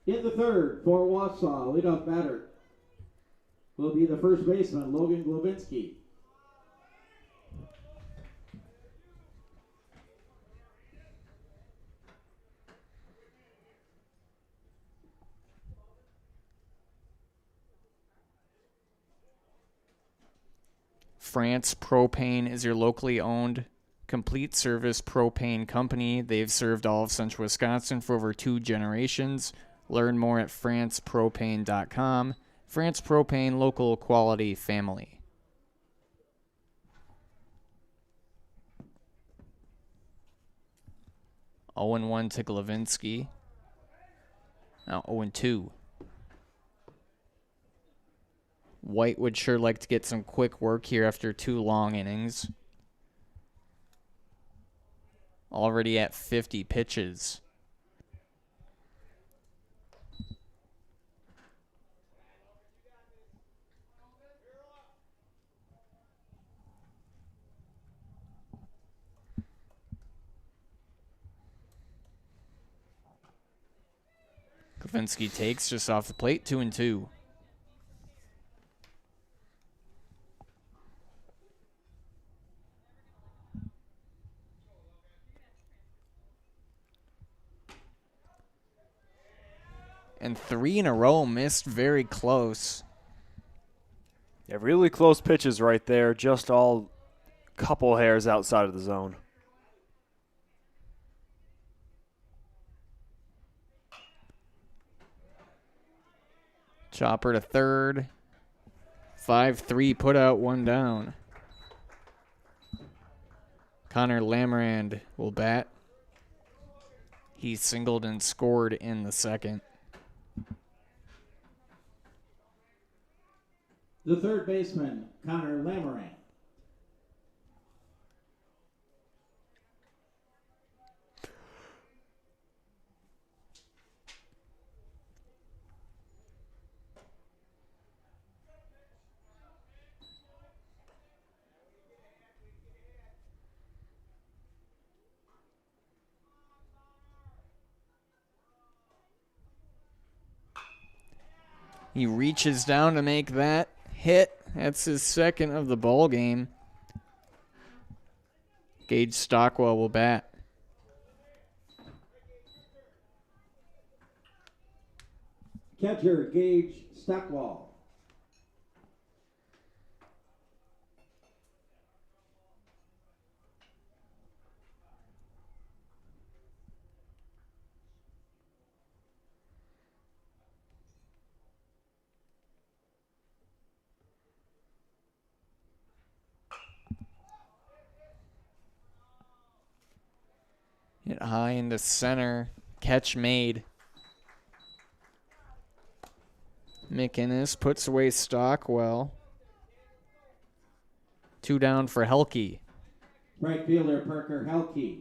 In the third for Wausau, leadoff batter will be the first baseman, Logan Glavinsky. France Propane is your locally owned complete service propane company. They've served all of central Wisconsin for over 2 generations. Learn more at francepropane.com. France Propane, local quality family. Oh, 0-1 to Glavinsky. Now 0-2. White would sure like to get some quick work here after 2 long innings. Already at 50 pitches. Glavinsky takes just off the plate, 2-2. And 3 in a row missed very close. Yeah, really close pitches right there, just all couple hairs outside of the zone. Chopper to third. 5-3 put out, 1 down. Connor Lamarand will bat. He singled and scored in the second. The third baseman, Connor Lamarand. He reaches down to make that hit. That's his second of the ball game. Gage Stockwell will bat. Catcher, Gage Stockwell. Hit high into center. Catch made. McInnes puts away Stockwell. 2 down for Helke. Right fielder, Parker Helke.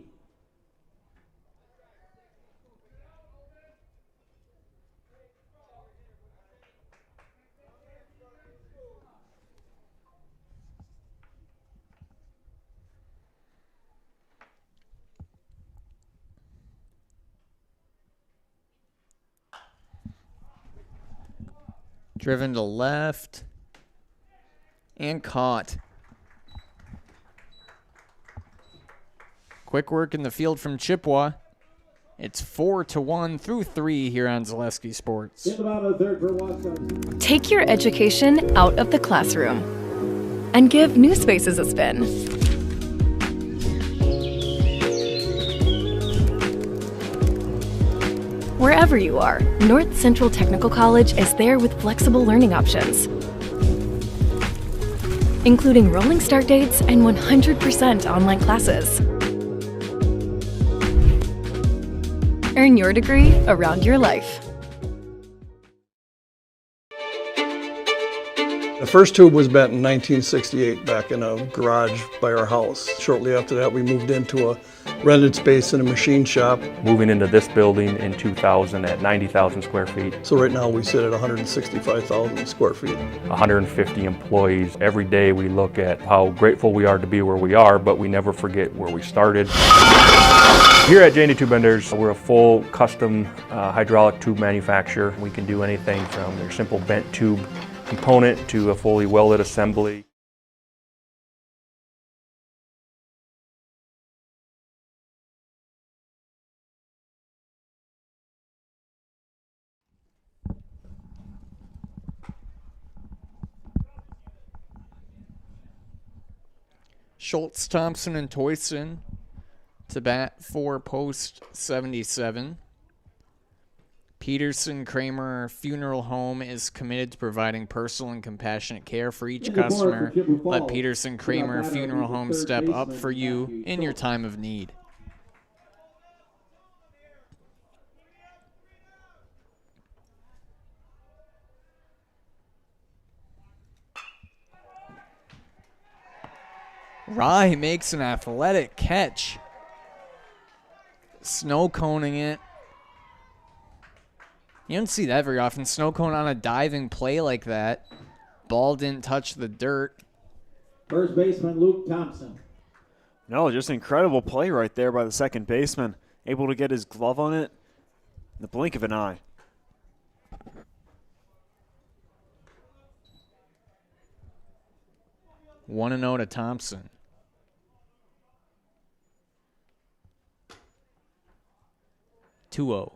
Driven to left. And caught. Quick work in the field from Chippewa. It's 4-1 through 3 here on Zaleski Sports. In the bottom of the third for Wausau. Take your education out of the classroom and give New Spaces a spin. Wherever you are, North Central Technical College is there with flexible learning options, including rolling start dates and 100% online classes. Earn your degree around your life. The first tube was bent in 1968 back in a garage by our house. Shortly after that, we moved into a rented space in a machine shop. Moving into this building in 2000 at 90,000 square feet. So right now we sit at 165,000 square feet. 150 employees. Every day we look at how grateful we are to be where we are, but we never forget where we started. Here at J&D Tube Benders, we're a full custom hydraulic tube manufacturer. We can do anything from your simple bent tube component to a fully welded assembly. Schultz, Thompson, and Toyson to bat for post 77. Peterson Kramer Funeral Home is committed to providing personal and compassionate care for each customer. Let Peterson Kramer Funeral Home step up for you in your time of need. Rye makes an athletic catch. Snow coning it. You don't see that very often. Snow cone on a diving play like that. Ball didn't touch the dirt. First baseman Luke Thompson. No, just incredible play right there by the second baseman. Able to get his glove on it in the blink of an eye. One and 0 to Thompson. Two-0.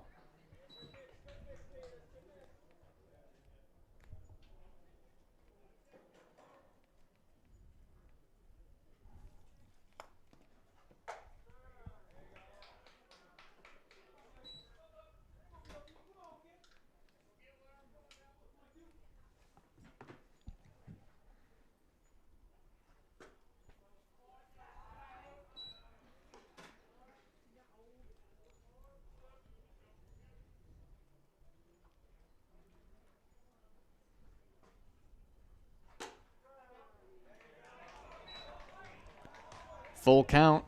Full count.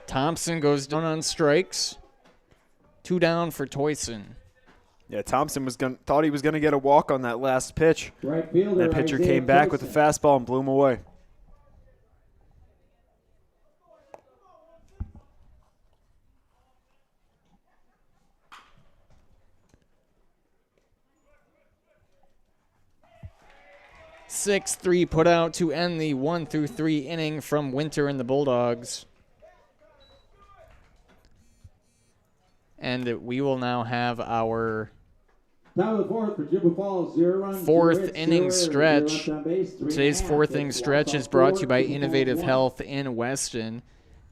Thompson goes down on strikes. 2 down for Toyson. Yeah, Thompson thought he was going to get a walk on that last pitch. Right fielder, that pitcher Isaiah came back Toyson with a fastball and blew him away. Six-3 put out to end the 1-3 inning from Winter and the Bulldogs. And we will now have our fourth inning stretch. Today's fourth inning stretch is brought to you by Innovative Health in Weston.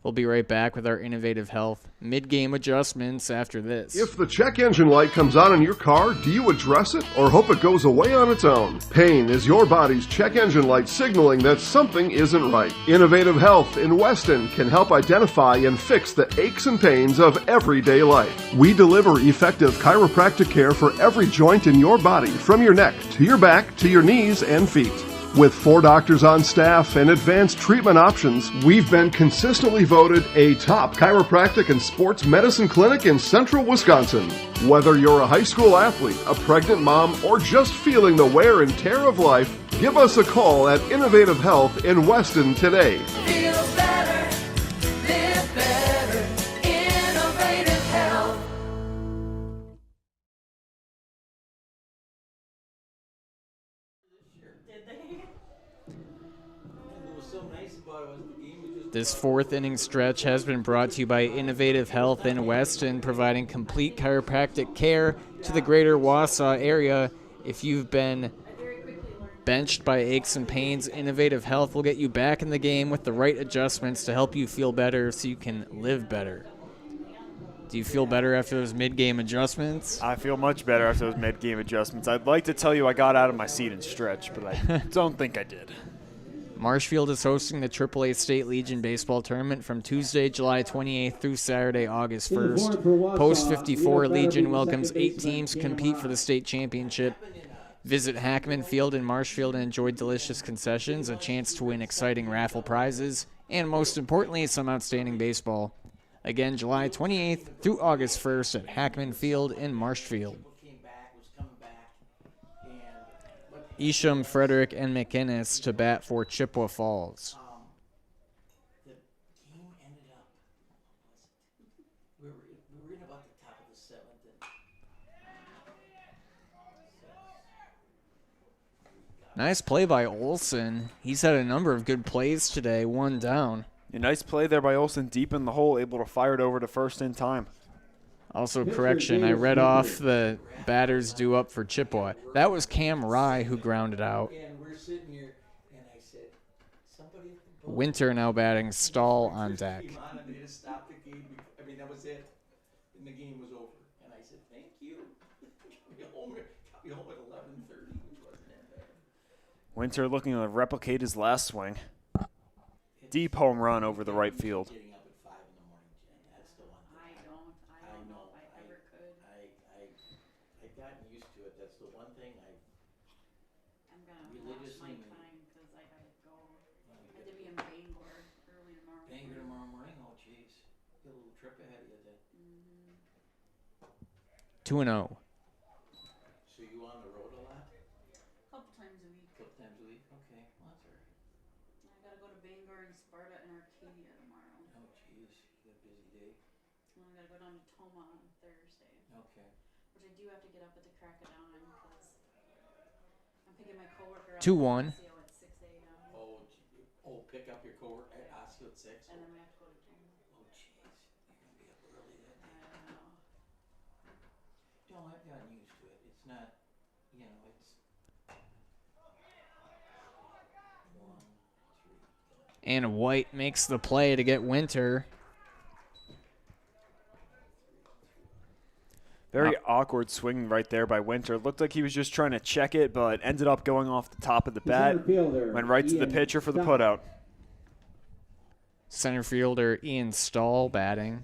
We'll be right back with our Innovative Health mid-game adjustments after this. If the check engine light comes on in your car, do you address it or hope it goes away on its own? Pain is your body's check engine light signaling that something isn't right. Innovative Health in Weston can help identify and fix the aches and pains of everyday life. We deliver effective chiropractic care for every joint in your body, from your neck to your back to your knees and feet. With 4 doctors on staff and advanced treatment options, we've been consistently voted a top chiropractic and sports medicine clinic in central Wisconsin. Whether you're a high school athlete, a pregnant mom, or just feeling the wear and tear of life, give us a call at Innovative Health in Weston today. This fourth inning stretch has been brought to you by Innovative Health in Weston, providing complete chiropractic care to the greater Wausau area. If you've been benched by aches and pains, Innovative Health will get you back in the game with the right adjustments to help you feel better so you can live better. Do you feel better after those mid-game adjustments? I feel much better after those mid-game adjustments. I'd like to tell you I got out of my seat and stretched, but I don't think I did. Marshfield is hosting the AAA State Legion Baseball Tournament from Tuesday, July 28th through Saturday, August 1st. Post 54, Legion welcomes 8 teams to compete for the state championship. Visit Hackman Field in Marshfield and enjoy delicious concessions, a chance to win exciting raffle prizes, and most importantly, some outstanding baseball. Again, July 28th through August 1st at Hackman Field in Marshfield. Isham, Frederick, and McInnes to bat for Chippewa Falls. The game ended up, we were in about the top of the 7th. Nice play by Olson. He's had a number of good plays today, one down. A nice play there by Olson deep in the hole, able to fire it over to first in time. Also, correction, I read off the batters due up for Chippewa. That was Cam Rye who grounded out. And we're sitting here, and I said, somebody at the boat. Winter now batting, Stahl on deck. Came on and they just stopped the game. I mean, that was it. And the game was over. And I said, thank you. got me home at 11:30, which wasn't that bad. Winter looking to replicate his last swing. Deep home run over the right field. Getting up at 5 in the morning, Jen. That's the one thing. I don't know if I ever could. I've gotten used to it. That's the one thing I'm gonna watch my time because I gotta go. I had to be in Bangor early tomorrow. Bangor tomorrow morning? Oh, jeez. Got a little trip ahead of you then. 2-0. So you on the road a lot? Couple times a week. Couple times a week? Okay. Well, that's all right. I gotta go to Bangor and Sparta and Arcadia tomorrow. Oh, jeez. You got a busy day. And I gotta go down to Toma on Thursday. Okay. Which I do have to get up at the crack of dawn because I'm picking my coworker up 2-1. at Osseo at 6 a.m. Oh, pick up your coworker at Osseo at 6? And then we have to go to Toma. Oh, jeez. You're going to be up early that day. I don't know. No, I've gotten used to it. It's not, you know, it's 1, 3. And White makes the play to get Winter. Very awkward swing right there by Winter. Looked like he was just trying to check it, but ended up going off the top of the bat. Went right to the pitcher for the putout. Center fielder Ian Stahl batting.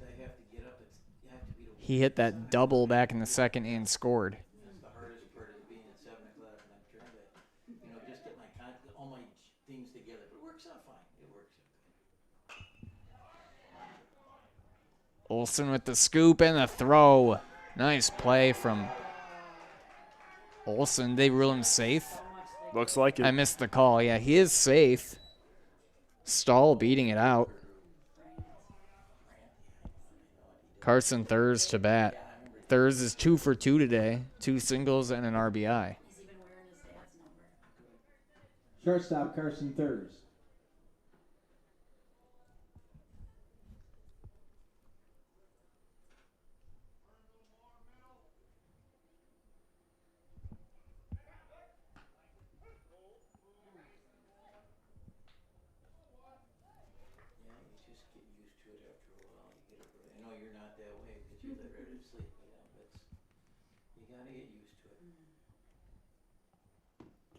He hit that double back in the second and scored. That's the hardest part of being at 7 o'clock, and I'm trying to, you know, just get all my things together. But it works out fine. It works out good. Olson with the scoop and the throw. Nice play from Olson. They rule him safe. Looks like it. I missed the call. Yeah, he is safe. Stahl beating it out. Carson Thurs to bat. Thurs is 2 for 2 today. 2 singles and an RBI. Shortstop Carson Thurs. I know you're not that way because you're ready to sleep. You gotta get used to it.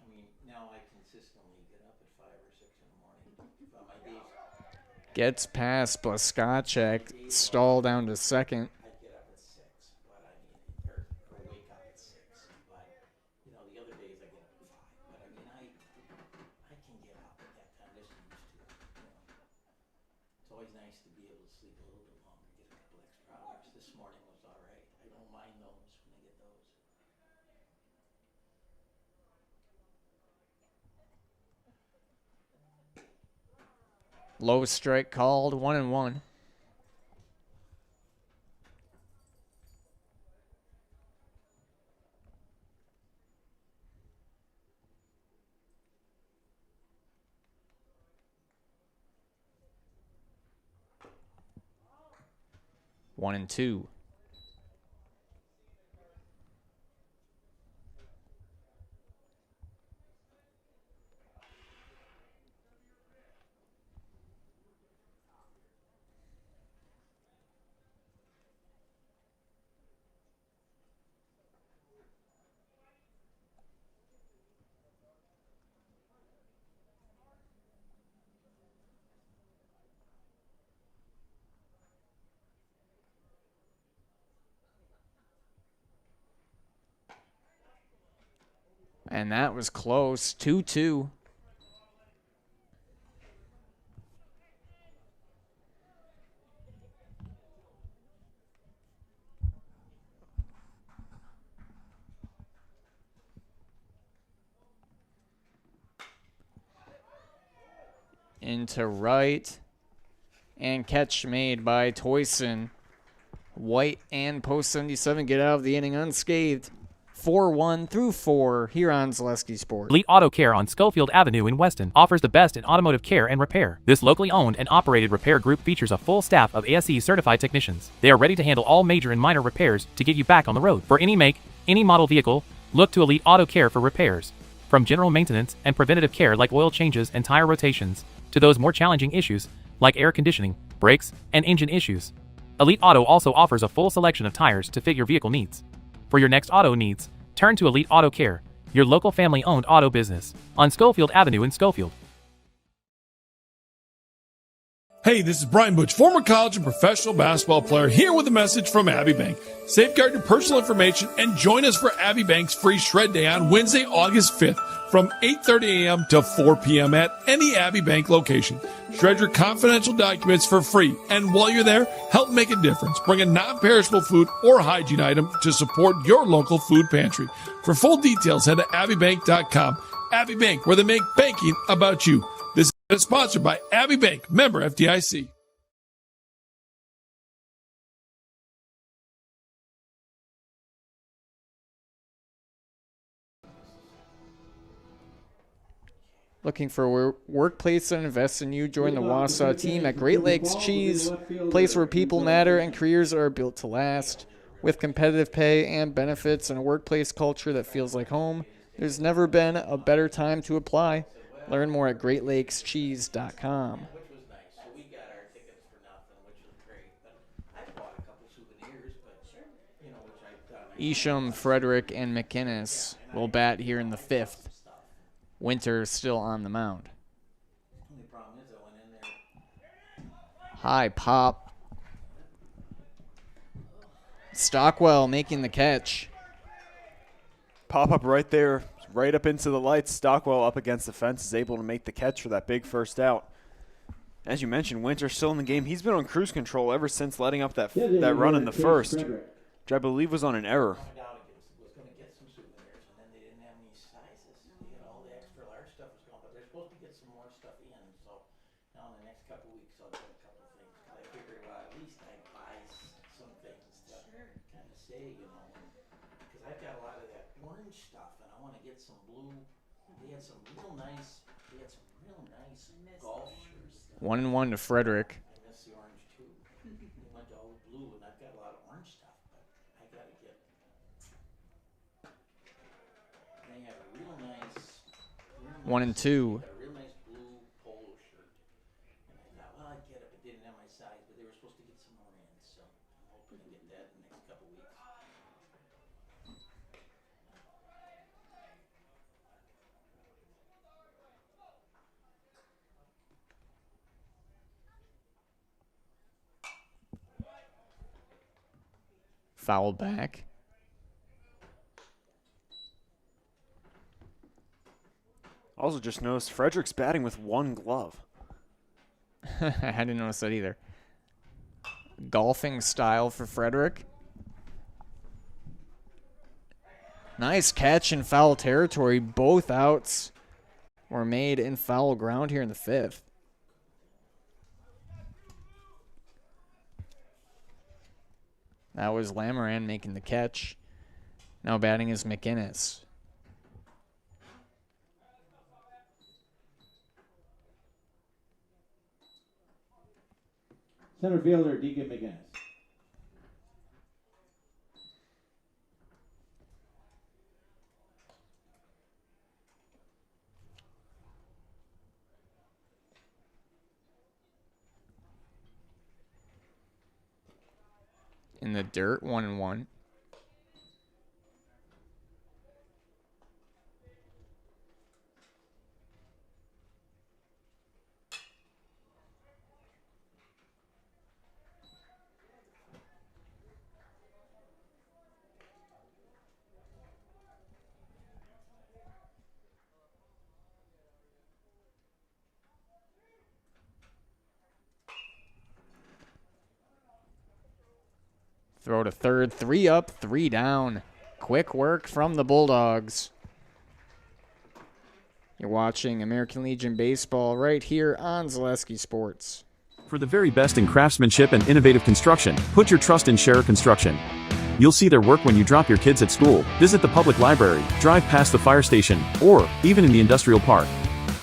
I mean, now I consistently get up at 5 or 6 in the morning. On my days, Gets past Blaskacek. Stahl down to second. I get up at 6, but I mean, or wake up at 6. But you know, the other days I get up at 5. But I mean, I can get up at that time. Just used to it. You know, it's always nice to be able to sleep a little bit longer, get a couple extra hours. This morning was all right. I don't mind those when I get those. Low strike called. 1-1. 1-2. And that was close. 2-2. Into right. And catch made by Toyson. White and Post 77 get out of the inning unscathed. 4-1 through 4 here on Zaleski Sports. Elite Auto Care on Schofield Avenue in Weston offers the best in automotive care and repair. This locally owned and operated repair group features a full staff of ASE certified technicians. They are ready to handle all major and minor repairs to get you back on the road. For any make, any model vehicle, look to Elite Auto Care for repairs. From general maintenance and preventative care like oil changes and tire rotations, to those more challenging issues like air conditioning, brakes, and engine issues. Elite Auto also offers a full selection of tires to fit your vehicle needs. For your next auto needs, turn to Elite Auto Care, your local family-owned auto business, on Schofield Avenue in Schofield. Hey, this is Brian Butch, former college and professional basketball player, here with a message from Abbey Bank. Safeguard your personal information and join us for Abbey Bank's free shred day on Wednesday, August 5th from 8:30 a.m. to 4 p.m. at any Abbey Bank location. Shred your confidential documents for free, and while you're there, help make a difference. Bring a non-perishable food or hygiene item to support your local food pantry. For full details, head to abbeybank.com. Abbey Bank, where they make banking about you. This is sponsored by Abbey Bank, member FDIC. Looking for a workplace that invests in you? Join the Wausau team at Great Lakes Cheese, place where people matter and careers are built to last. With competitive pay and benefits and a workplace culture that feels like home, there's never been a better time to apply. Learn more at greatlakescheese.com. Which was nice. So we got our tickets for nothing, which was great. But I bought a couple souvenirs, but you know, which I thought. Isham, Frederick, and McInnes will bat here in the 5th. Winter still on the mound. Only problem is I went in there. High pop. Stockwell making the catch. Pop up right there, right up into the lights. Stockwell up against the fence is able to make the catch for that big first out. As you mentioned, Winter's still in the game. He's been on cruise control ever since letting up that run in the first, which I believe was on an error. Was going to get some souvenirs, and then they didn't have any sizes. You know, all the extra large stuff was gone, but they're supposed to get some more stuff in. So now in the next couple weeks, I'll get a couple of things. I figured, well, at least I'd buy some things to kind of say, you know, because I've got a lot of that orange stuff, and I want to get some blue. They had some real nice. They had some real nice golf shirts. 1-1 to Frederick. I miss the orange too. They went to all blue, and I've got a lot of orange stuff, but I got to get. They had a real nice. 1 and 2. A real nice blue polo shirt, and I thought, well, I'd get it, but didn't have my size. But they were supposed to get some more in, so I'm hoping to get that in the next couple weeks. Foul back. Also just noticed Frederick's batting with one glove. I didn't notice that either. Golfing style for Frederick. Nice catch in foul territory. Both outs were made in foul ground here in the 5th. That was Lamoran making the catch. Now batting is McInnes. Center fielder, Deacon McInnes. in the dirt, 1-1. Throw to third, 3 up, 3 down. Quick work from the Bulldogs. You're watching American Legion Baseball right here on Zaleski Sports. For the very best in craftsmanship and innovative construction, put your trust in Scherer Construction. You'll see their work when you drop your kids at school, visit the public library, drive past the fire station, or even in the industrial park.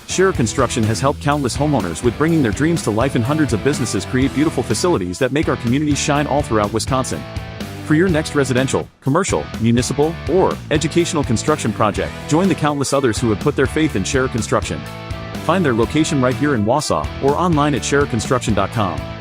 Scherer Construction has helped countless homeowners with bringing their dreams to life, and hundreds of businesses create beautiful facilities that make our communities shine all throughout Wisconsin. For your next residential, commercial, municipal, or educational construction project, join the countless others who have put their faith in Scherer Construction. Find their location right here in Wausau or online at schererconstruction.com.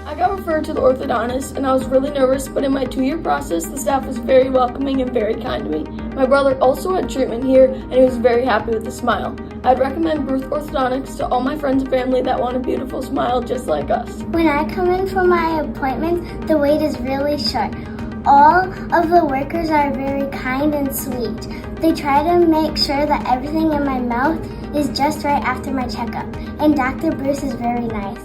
I got referred to the orthodontist and I was really nervous, but in my 2-year process, the staff was very welcoming and very kind to me. My brother also had treatment here and he was very happy with the smile. I'd recommend Bruce Orthodontics to all my friends and family that want a beautiful smile just like us. When I come in for my appointment, the wait is really short. All of the workers are very kind and sweet. They try to make sure that everything in my mouth is just right after my checkup, and Dr. Bruce is very nice.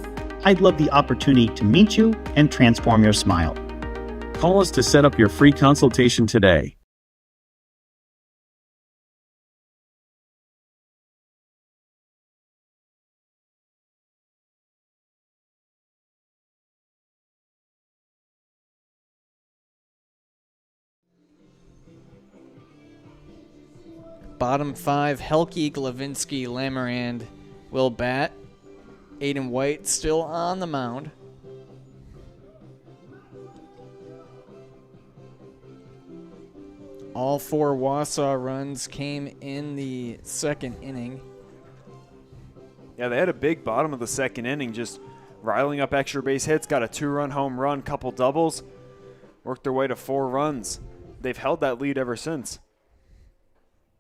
I'd love the opportunity to meet you and transform your smile. Call us to set up your free consultation today. Bottom 5, Helke, Glavinsky, Lamarand will bat. Aiden White still on the mound. All 4 Wausau runs came in the second inning. Yeah, they had a big bottom of the second inning, just riling up extra base hits, got a 2-run home run, couple doubles, worked their way to 4 runs. They've held that lead ever since.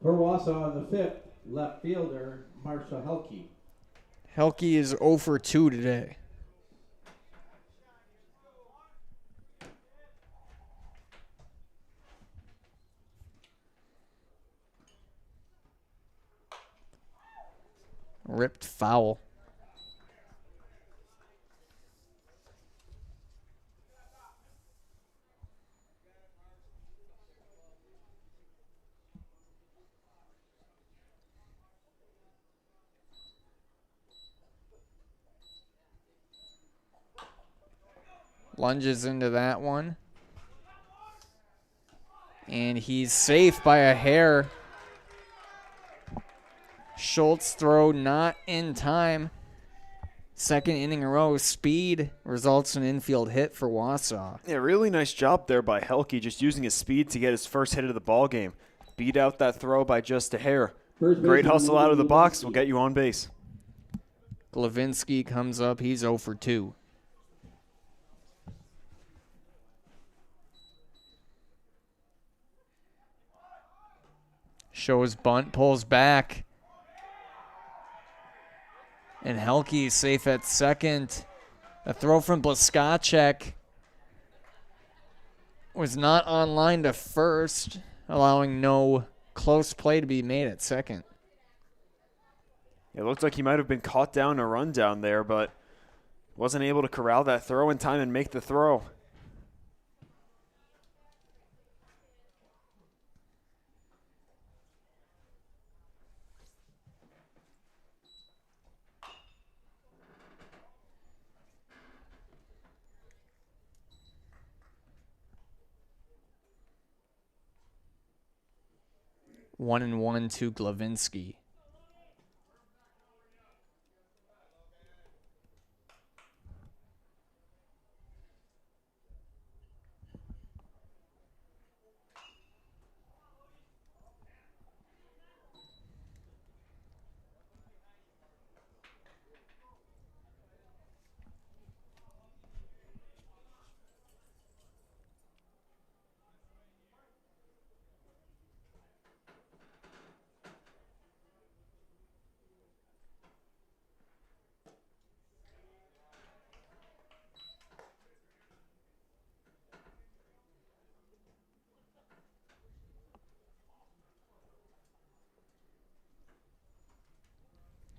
For Wausau in the 5th, left fielder Marsha Helke. Helke is 0 for 2 today. Ripped foul. Lunges into that one. And he's safe by a hair. Schultz throw not in time. Second inning in a row. Speed results in an infield hit for Wausau. Yeah, really nice job there by Helke, just using his speed to get his first hit of the ball game. Beat out that throw by just a hair. Great hustle out of the box will get you on base. Glavinsky comes up. He's 0 for 2. Shows bunt, pulls back. And Helke safe at second. A throw from Blaskacek was not on line to first, allowing no close play to be made at second. It looked like he might have been caught down a run down there, but wasn't able to corral that throw in time and make the throw. One and one to Glavinsky.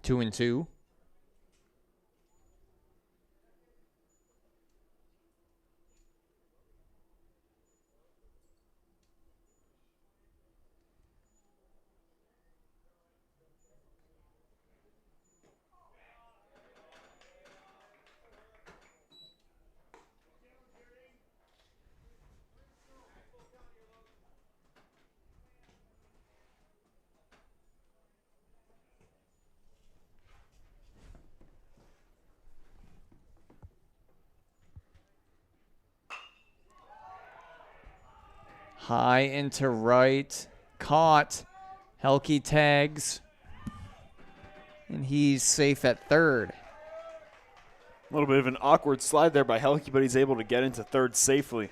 2-2. High into right. Caught. Helke tags. And he's safe at third. A little bit of an awkward slide there by Helke, but he's able to get into third safely.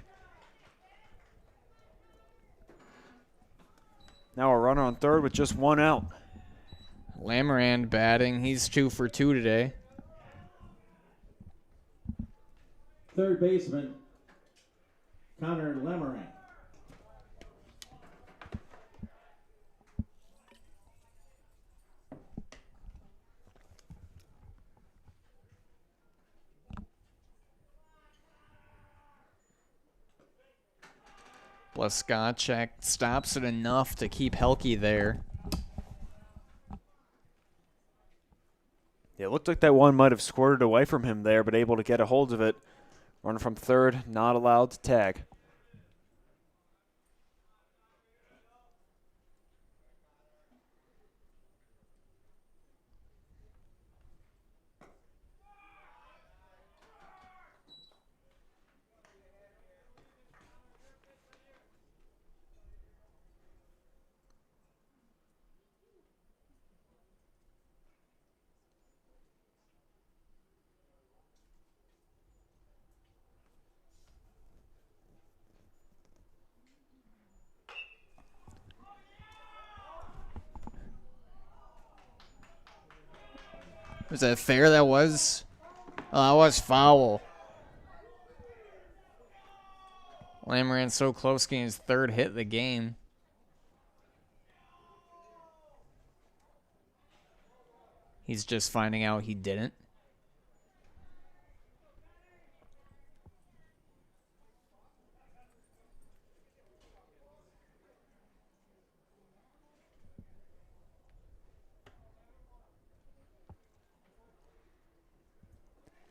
Now a runner on third with just one out. Lamarand batting. He's 2 for 2 today. Third baseman, Connor Lamarand. Blaskacek stops it enough to keep Helke there. Yeah, it looked like that one might have squirted away from him there, but able to get a hold of it. Runner from third, not allowed to tag. Was that fair? That was? Oh, that was foul. Lamarand so close getting his third hit of the game. He's just finding out he didn't.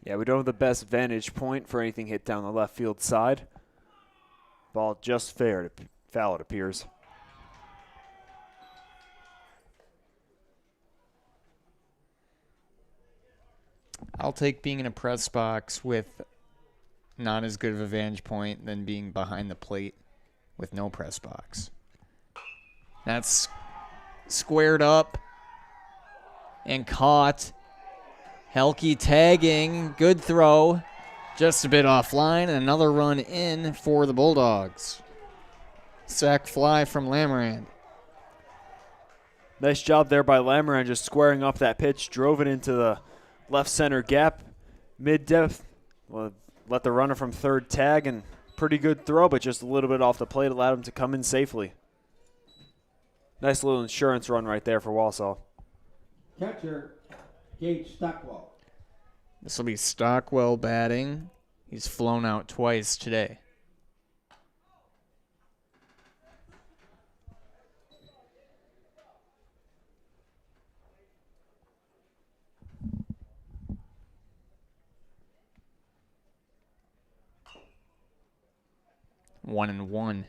Yeah, we don't have the best vantage point for anything hit down the left field side. Ball just fair to foul, it appears. I'll take being in a press box with not as good of a vantage point than being behind the plate with no press box. That's squared up and caught. Helke tagging, good throw, just a bit offline, and another run in for the Bulldogs. Sack fly from Lamarand. Nice job there by Lamarand, just squaring off that pitch, drove it into the left center gap, mid-depth. Well, let the runner from third tag, and pretty good throw, but just a little bit off the plate, allowed him to come in safely. Nice little insurance run right there for Wausau. Catcher, Gage Stockwell. This will be Stockwell batting. He's flown out twice today. One and one.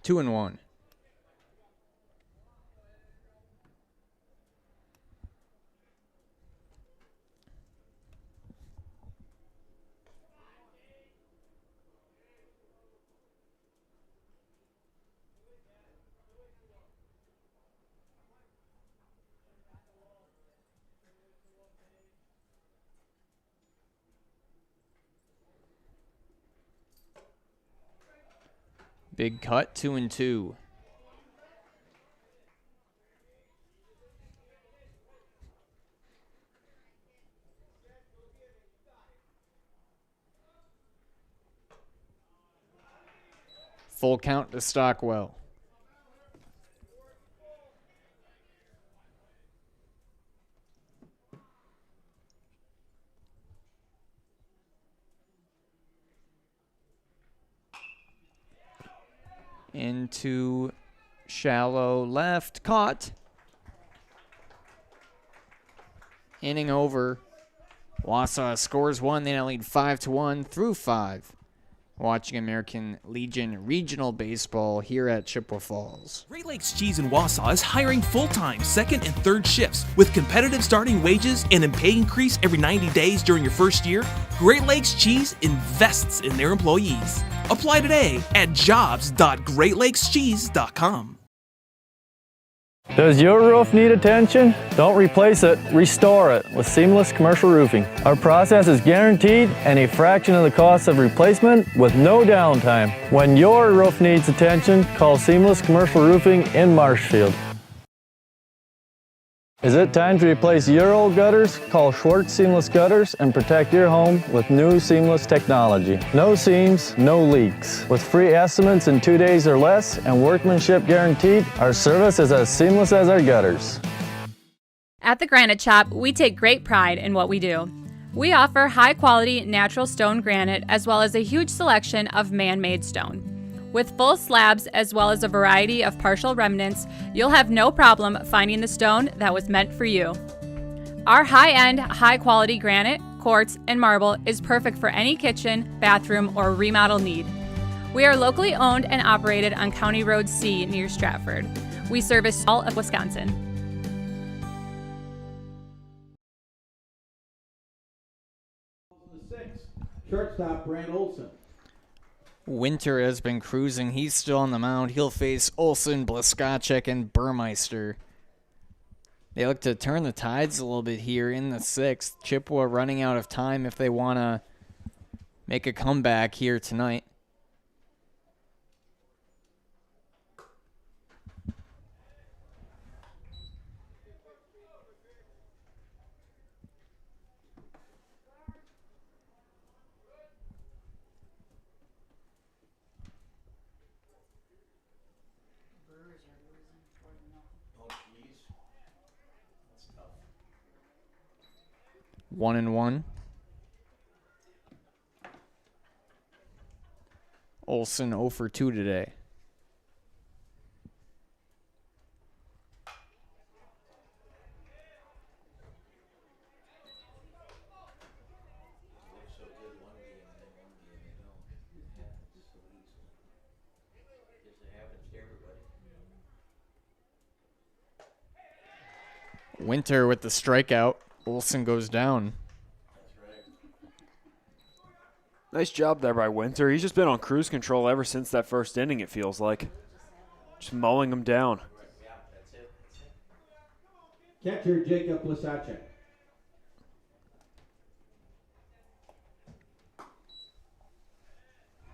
Two and one. Big cut, 2 and 2. Full count to Stockwell. Into shallow left, caught. Inning over. Wausau scores one. They now lead 5-1 through 5. Watching American Legion Regional Baseball here at Chippewa Falls. Great Lakes Cheese in Wausau is hiring full-time second and third shifts with competitive starting wages and a pay increase every 90 days during your first year. Great Lakes Cheese invests in their employees. Apply today at jobs.greatlakescheese.com. Does your roof need attention? Don't replace it, restore it with Seamless Commercial Roofing. Our process is guaranteed and a fraction of the cost of replacement with no downtime. When your roof needs attention, call Seamless Commercial Roofing in Marshfield. Is it time to replace your old gutters? Call Schwartz Seamless Gutters and protect your home with new seamless technology. No seams, no leaks. With free estimates in 2 days or less and workmanship guaranteed, our service is as seamless as our gutters. At the Granite Shop, we take great pride in what we do. We offer high-quality natural stone granite as well as a huge selection of man-made stone. With full slabs as well as a variety of partial remnants, you'll have no problem finding the stone that was meant for you. Our high-end, high-quality granite, quartz, and marble is perfect for any kitchen, bathroom, or remodel need. We are locally owned and operated on County Road C near Stratford. We service all of Wisconsin. Shortstop Brand Olson. Winter has been cruising. He's still on the mound. He'll face Olson, Blaskacek, and Burmeister. They look to turn the tides a little bit here in the 6th. Chippewa running out of time if they want to make a comeback here tonight. Oh, jeez. That's tough. 1-1. Olson 0 for 2 today. So good one game and then one game they don't. It happens so easily. It happens to everybody. Winter with the strikeout. Olson goes down. Nice job there by Winter. He's just been on cruise control ever since that first inning, it feels like. Just mowing him down. Yeah, that's it. Catcher Jacob Blasacek.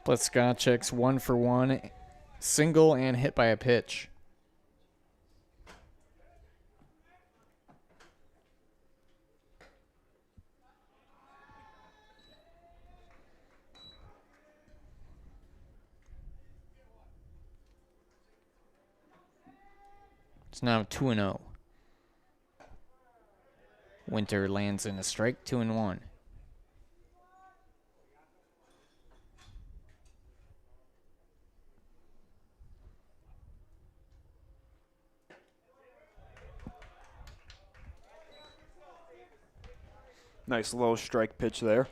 Blaskacek's 1 for 1. Single and hit by a pitch. It's now 2-0. Winter lands in a strike, 2-1. Nice low strike pitch there.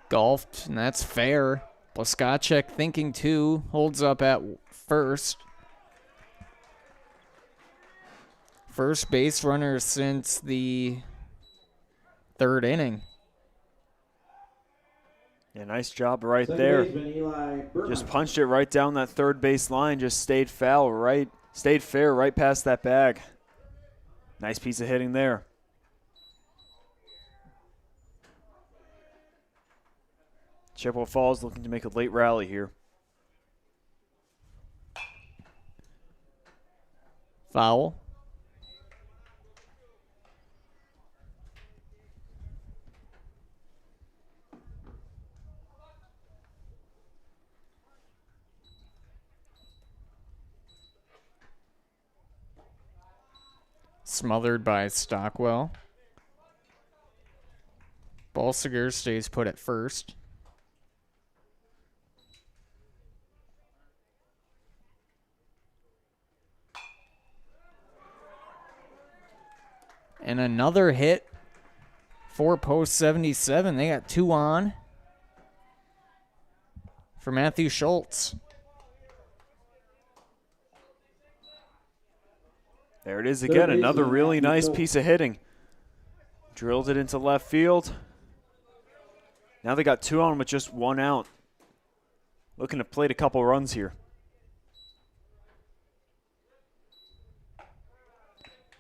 Golfed, and that's fair. Blaskacek thinking too, holds up at first. First base runner since the 3rd inning. Yeah, nice job right Second there. baseman Eli Burma. Just punched it right down that third base line. Just stayed fair right past that bag. Nice piece of hitting there. Chippewa Falls looking to make a late rally here. Foul. Smothered by Stockwell. Balsiger stays put at first. And another hit for post 77. They got 2 on for Matthew Schultz. There it is again, another really nice piece of hitting. Drilled it into left field. Now they got 2 on with just 1 out. Looking to plate a couple runs here.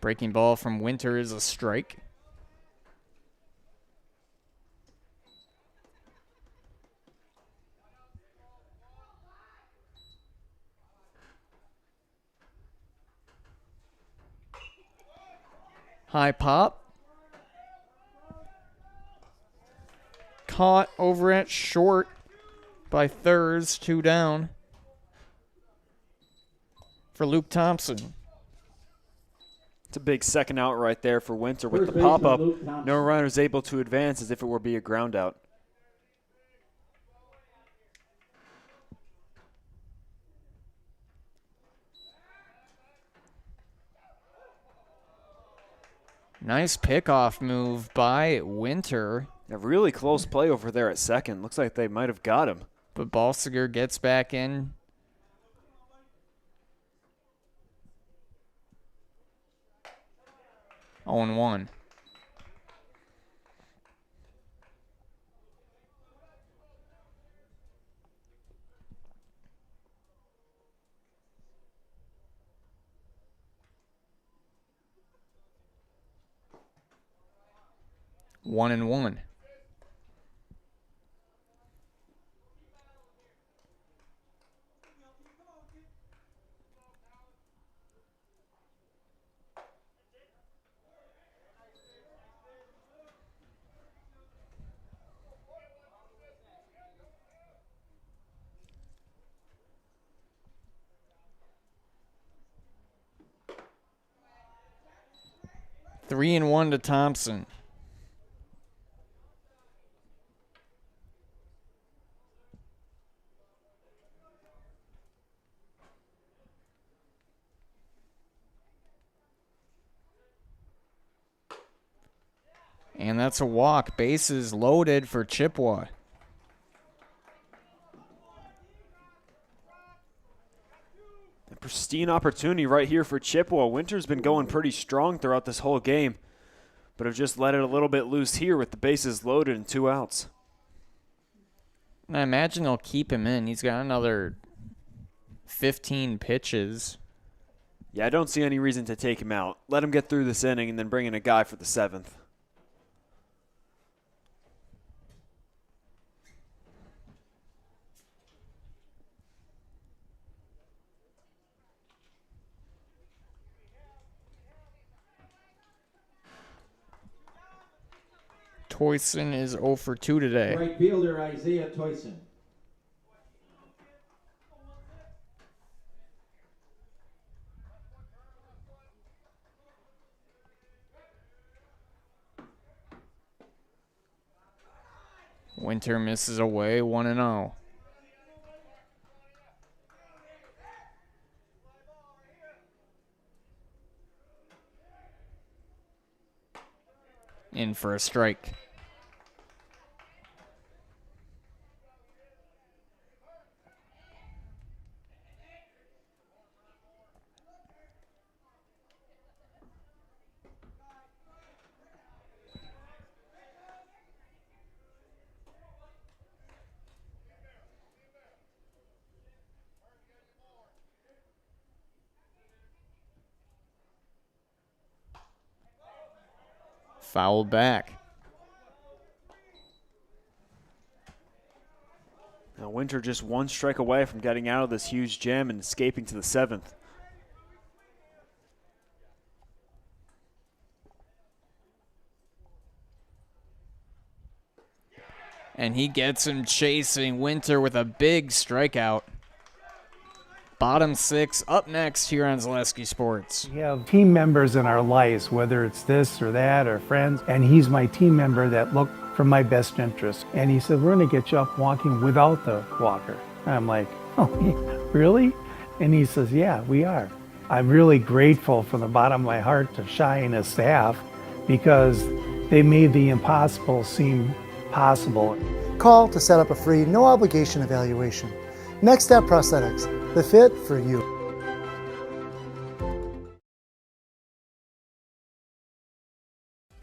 Breaking ball from Winter is a strike. High pop. Caught over at short by Thurs, 2 down for Luke Thompson. It's a big second out right there for Winter with the pop-up. No runner's able to advance as if it were be a ground out. Nice pickoff move by Winter. A really close play over there at second. Looks like they might have got him. But Balsiger gets back in. Oh, and 1. One and 1. Three and 1 to Thompson. And that's a walk. Bases loaded for Chippewa. A pristine opportunity right here for Chippewa. Winter's been going pretty strong throughout this whole game, but have just let it a little bit loose here with the bases loaded and 2 outs. I imagine they'll keep him in. He's got another 15 pitches. Yeah, I don't see any reason to take him out. Let him get through this inning and then bring in a guy for the 7th. Toyson is 0 for 2 today. Right fielder Isaiah Toyson. Winter misses away, 1-0. In for a strike. Fouled back. Now Winter just 1 strike away from getting out of this huge jam and escaping to the 7th. And he gets him chasing Winter with a big strikeout. Bottom 6 up next here on Zaleski Sports. We have team members in our lives, whether it's this or that or friends, and he's my team member that look for my best interest. And he said, we're going to get you up walking without the walker. And I'm like, oh, really? And he says, yeah, we are. I'm really grateful from the bottom of my heart to Shai and his staff because they made the impossible seem possible. Call to set up a free, no obligation evaluation. Next Step Prosthetics, the fit for you.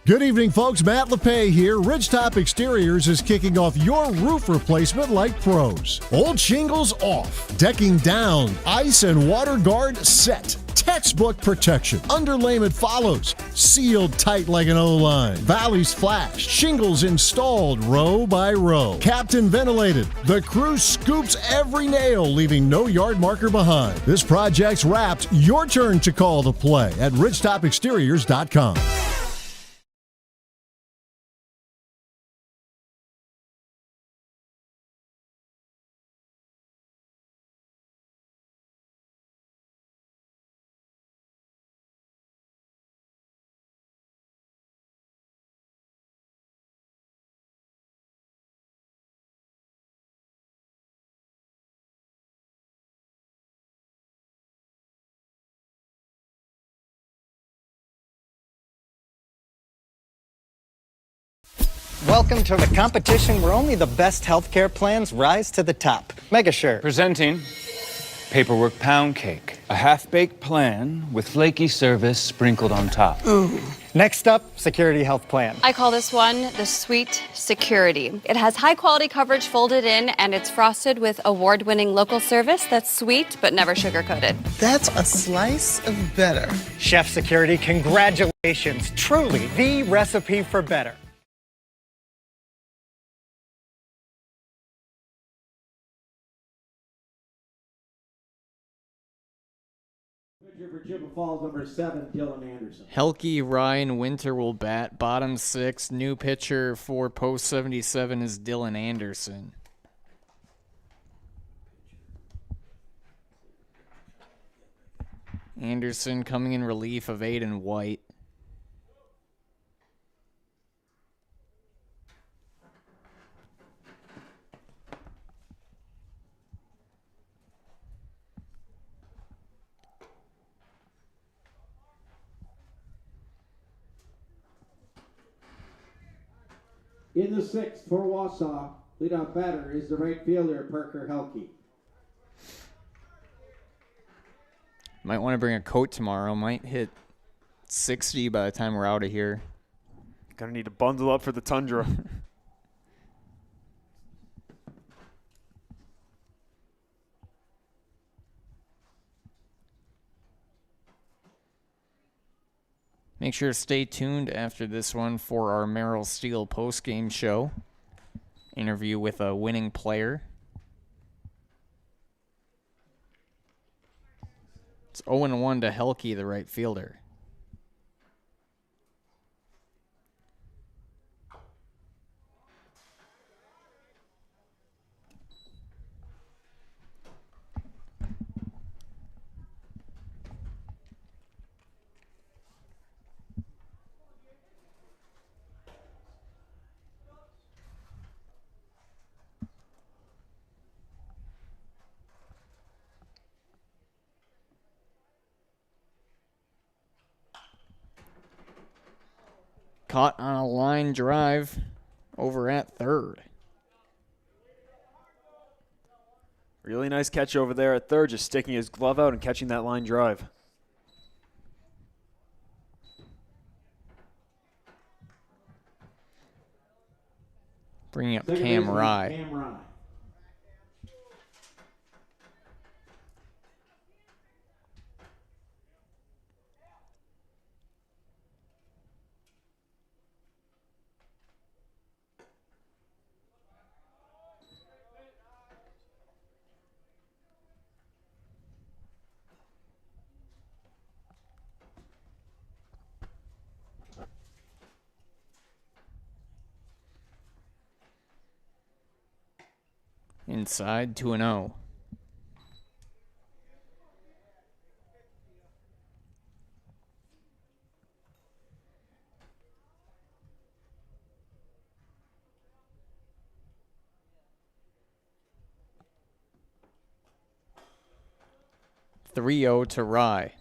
Good evening, folks. Matt LePay here. Ridgetop Exteriors is kicking off your roof replacement like pros. Old shingles off, decking down, ice and water guard set. Textbook protection. Underlayment follows. Sealed tight like an O-line. Valleys flashed. Shingles installed row by row. Captain ventilated. The crew scoops every nail, leaving no yard marker behind. This project's wrapped. Your turn to call the play at ridgetopexteriors.com. Welcome to the competition where only the best healthcare plans rise to the top. Megasure. Presenting Paperwork Pound Cake, a half-baked plan with flaky service sprinkled on top. Ooh. Next up, Security Health Plan. I call this one the Sweet Security. It has high-quality coverage folded in, and it's frosted with award-winning local service that's sweet but never sugar-coated. That's a slice of better. Chef Security, congratulations. Truly the recipe for better. Pitcher for Chippewa Falls, number 7, Dylan Anderson. Helke Ryan Winter will bat. Bottom 6. New pitcher for post 77 is Dylan Anderson. Anderson coming in relief of Aiden White. In the 6th for Wausau, leadoff batter is the right fielder, Parker Helke. Might want to bring a coat tomorrow. Might hit 60 by the time we're out of here. Gonna need to bundle up for the tundra. Make sure to stay tuned after this one for our Merrill Steele post-game show. Interview with a winning player. It's 0-1 to Helke, the right fielder. Caught on a line drive over at third. Really nice catch over there at third, just sticking his glove out and catching that line drive. Bringing up Cam Rye. Inside 2-0. 3-0 to Rye.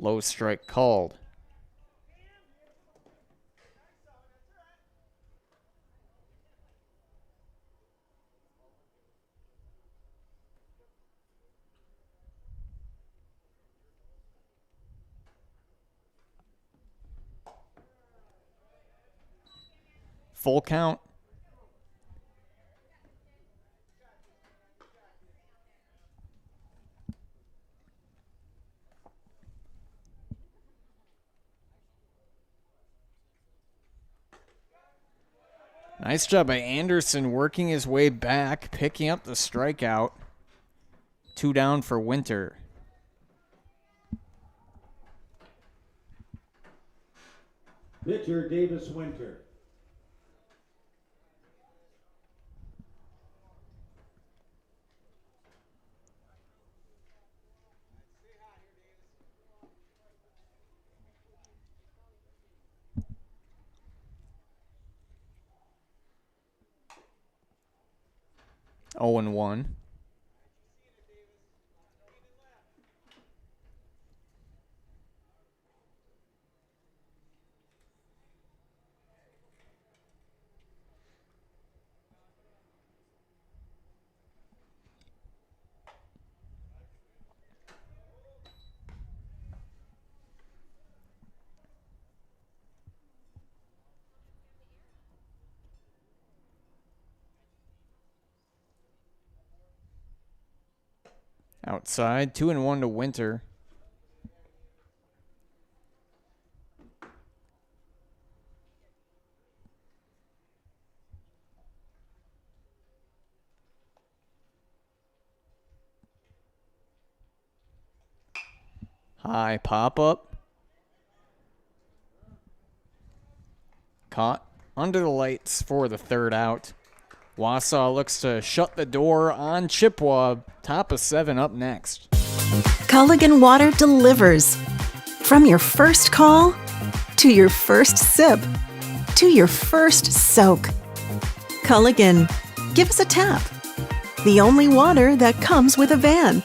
Low strike called. Full count. Nice job by Anderson working his way back, picking up the strikeout. 2 down for Winter. Pitcher Davis Winter. Oh and 1. Outside, 2 and 1 to Winter. High pop up. Caught under the lights for the 3rd out. Wausau looks to shut the door on Chippewa. Top of 7 up next. Culligan Water delivers. From your first call, to your first sip, to your first soak. Culligan, give us a tap. The only water that comes with a van.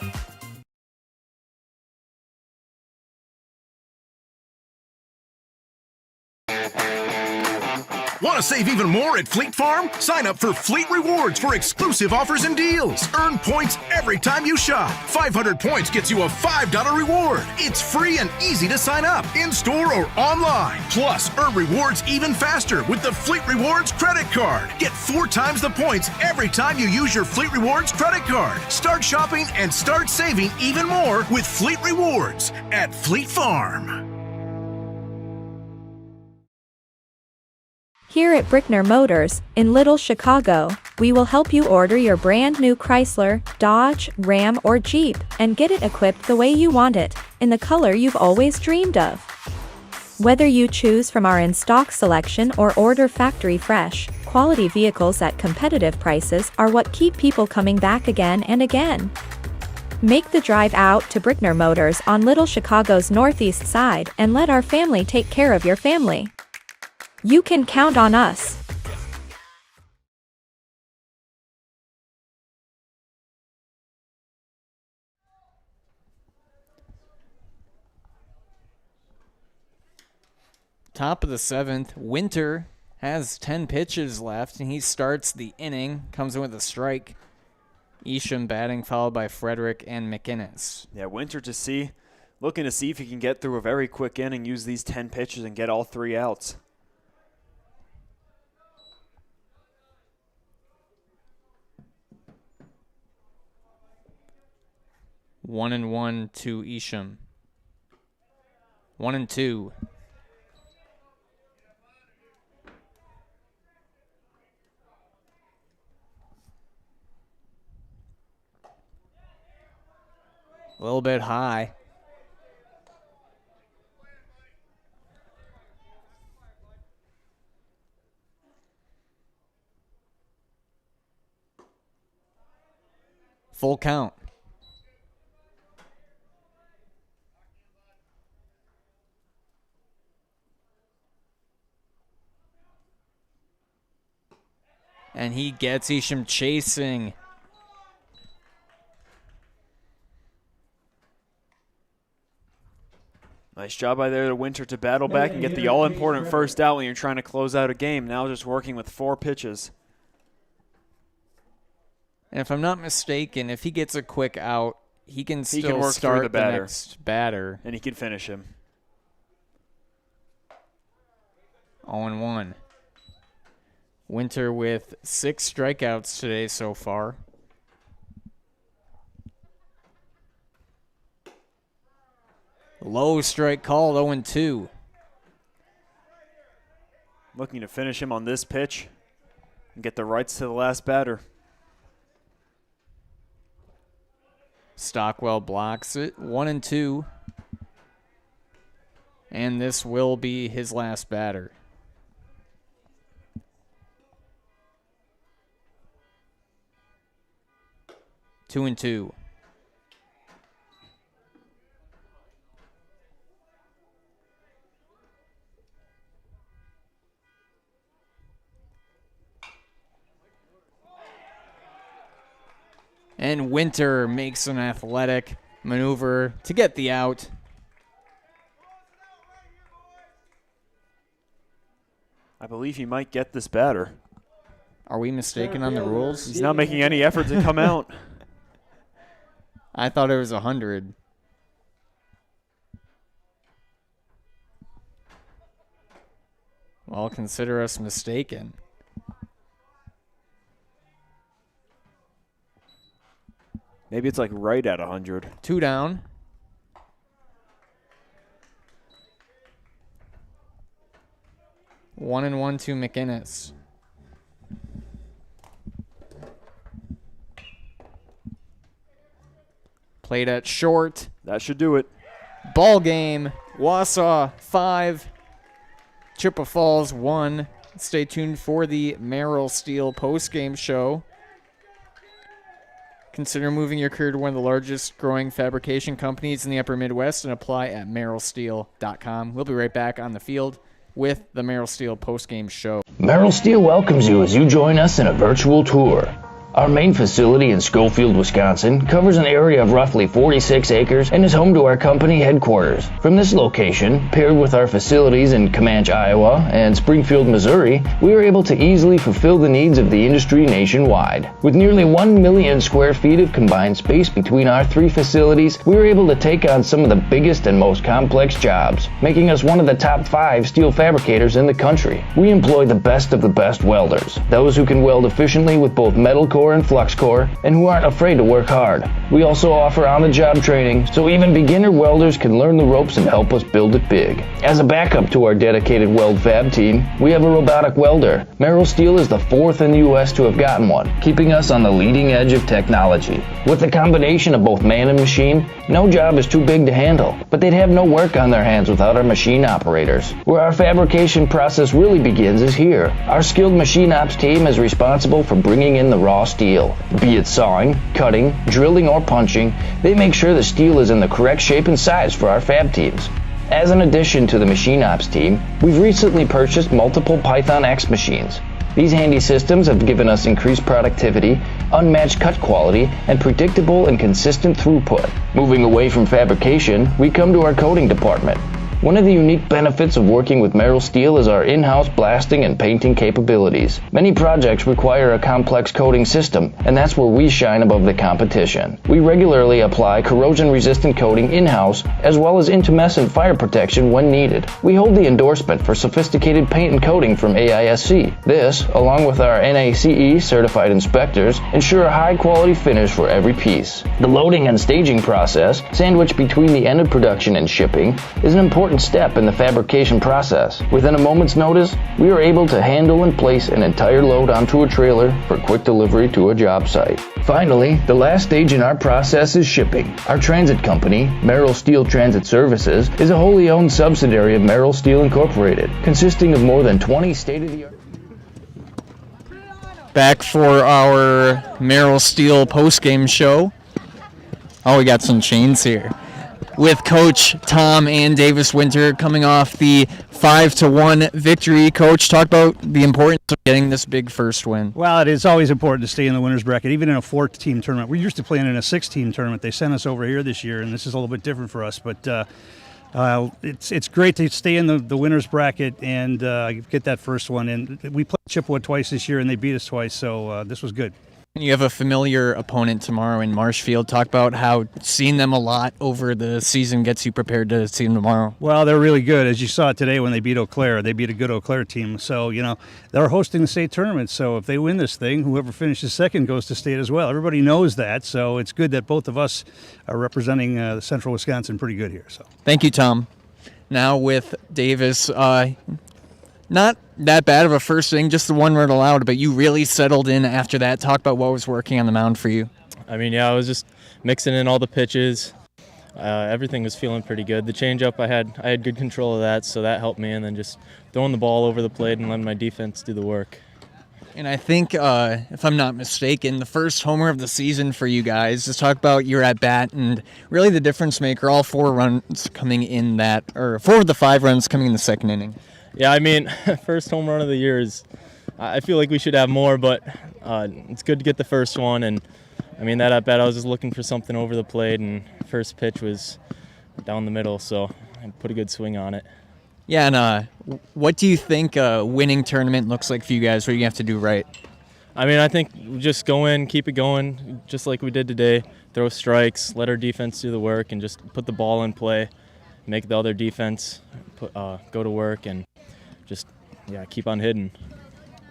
Want to save even more at Fleet Farm? Sign up for Fleet Rewards for exclusive offers and deals. Earn points every time you shop. 500 points gets you a $5 reward. It's free and easy to sign up, in-store or online. Plus, earn rewards even faster with the Fleet Rewards credit card. Get 4 times the points every time you use your Fleet Rewards credit card. Start shopping and start saving even more with Fleet Rewards at Fleet Farm. Here at Brickner Motors, in Little Chicago, we will help you order your brand new Chrysler, Dodge, Ram, or Jeep, and get it equipped the way you want it, in the color you've always dreamed of. Whether you choose from our in-stock selection or order factory fresh, quality vehicles at competitive prices are what keep people coming back again and again. Make the drive out to Brickner Motors on Little Chicago's northeast side and let our family take care of your family. You can count on us. Top of the 7th, Winter has 10 pitches left, and he starts the inning, comes in with a strike. Isham batting, followed by Frederick and McInnes. Yeah, Winter looking to see if he can get through a very quick inning, use these 10 pitches, and get all 3 outs. One and 1 to Isham. 1 and 2. A little bit high. Full count. And he gets Isham chasing. Nice job by there, Winter, to battle back and get the all-important first out when you're trying to close out a game. Now just working with 4 pitches. And if I'm not mistaken, if he gets a quick out, he can still work start through the batter. next batter. And he can finish him. 0-1. Winter with 6 strikeouts today so far. Low strike called, 0-2. Looking to finish him on this pitch and get the rights to the last batter. Stockwell blocks it, 1-2. And this will be his last batter. Two and two. And Winter makes an athletic maneuver to get the out. I believe he might get this batter. Are we mistaken on the rules? He's not making any effort to come out. I thought it was 100. Well, consider us mistaken. Maybe it's like right at 100. 2 down. One and 1 to McInnes. Played at short. That should do it. Ball game. Wausau 5. Chippewa Falls 1. Stay tuned for the Merrill Steel post-game show. Consider moving your career to one of the largest growing fabrication companies in the upper Midwest and apply at merrillsteel.com. We'll be right back on the field with the Merrill Steel post-game show. Merrill Steel welcomes you as you join us in a virtual tour. Our main facility in Schofield, Wisconsin covers an area of roughly 46 acres and is home to our company headquarters. From this location, paired with our facilities in Comanche, Iowa and Springfield, Missouri, we are able to easily fulfill the needs of the industry nationwide. With nearly 1 million square feet of combined space between our 3 facilities, we are able to take on some of the biggest and most complex jobs, making us one of the top 5 steel fabricators in the country. We employ the best of the best welders, those who can weld efficiently with both metal core and flux core, and who aren't afraid to work hard. We also offer on-the-job training, so even beginner welders can learn the ropes and help us build it big. As a backup to our dedicated weld fab team, we have a robotic welder. Merrill Steel is the 4th in the U.S. to have gotten one, keeping us on the leading edge of technology. With the combination of both man and machine, no job is too big to handle, but they'd have no work on their hands without our machine operators. Where our fabrication process really begins is here. Our skilled machine ops team is responsible for bringing in the raw steel. Be it sawing, cutting, drilling, or punching, they make sure the steel is in the correct shape and size for our fab teams. As an addition to the machine ops team, we've recently purchased multiple Python X machines. These handy systems have given us increased productivity, unmatched cut quality, and predictable and consistent throughput. Moving away from fabrication, we come to our coating department. One of the unique benefits of working with Merrill Steel is our in-house blasting and painting capabilities. Many projects require a complex coating system, and that's where we shine above the competition. We regularly apply corrosion-resistant coating in-house, as well as intumescent fire protection when needed. We hold the endorsement for sophisticated paint and coating from AISC. This, along with our NACE certified inspectors, ensure a high-quality finish for every piece. The loading and staging process, sandwiched between the end of production and shipping, is an important step in the fabrication process. Within a moment's notice, we are able to handle and place an entire load onto a trailer for quick delivery to a job site. Finally, the last stage in our process is shipping. Our transit company, Merrill Steel Transit Services, is a wholly owned subsidiary of Merrill Steel Incorporated, consisting of more than 20 state-of-the-art Back for our Merrill Steel post-game show. Oh, we got some chains here. With Coach Tom and Davis Winter coming off the 5-1 victory. Coach, talk about the importance of getting this big first win. Well, it is always important to stay in the winner's bracket, even in a 4-team tournament. We're used to playing in a 6-team tournament. They sent us over here this year, and this is a little bit different for us. But it's great to stay in the winner's bracket and get that first one. And we played Chippewa twice this year, and they beat us twice, so this was good. You have a familiar opponent tomorrow in Marshfield. Talk about how seeing them a lot over the season gets you prepared to see them tomorrow. Well, they're really good. As you saw today when they beat Eau Claire, they beat a good Eau Claire team. So, they're hosting the state tournament. So if they win this thing, whoever finishes second goes to state as well. Everybody knows that. So it's good that both of us are representing Central Wisconsin pretty good here. So thank you, Tom. Now with Davis, not that bad of a first inning, just the one run allowed, but you really settled in after that. Talk about what was working on the mound for you. I mean, I was just mixing in all the pitches. Everything was feeling pretty good. The changeup, I had good control of that, so that helped me, and then just throwing the ball over the plate and letting my defense do the work. And I think, if I'm not mistaken, the first homer of the season for you guys. Just talk about your at-bat and really the difference maker, all 4 runs coming in that, or 4 of the 5 runs coming in the second inning. Yeah, I mean, first home run of the year is, I feel like we should have more, but it's good to get the first one. And, I mean, that at-bat, I was just looking for something over the plate, and first pitch was down the middle, so I put a good swing on it. Yeah, and what do you think a winning tournament looks like for you guys? What do you have to do right? I mean, I think just go in, keep it going, just like we did today. Throw strikes, let our defense do the work, and just put the ball in play, make the other defense go to work, and just, keep on hitting.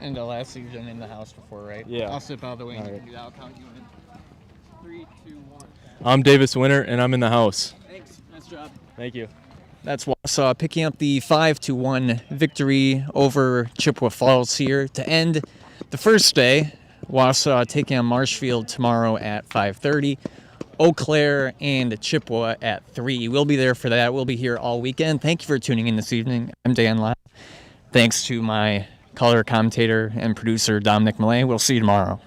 And lastly, you've been in the house before, right? Yeah. I'll step out of the way and All right. do that. I'll count you in. 3, 2, 1. I'm Davis Winter, and I'm in the house. Thanks. Nice job. Thank you. That's Wausau picking up the 5-1 victory over Chippewa Falls here to end the first day. Wausau taking on Marshfield tomorrow at 5:30. Eau Claire and Chippewa at 3. We'll be there for that. We'll be here all weekend. Thank you for tuning in this evening. I'm Dan Lyle. Thanks to my color commentator and producer, Dominic Millay. We'll see you tomorrow.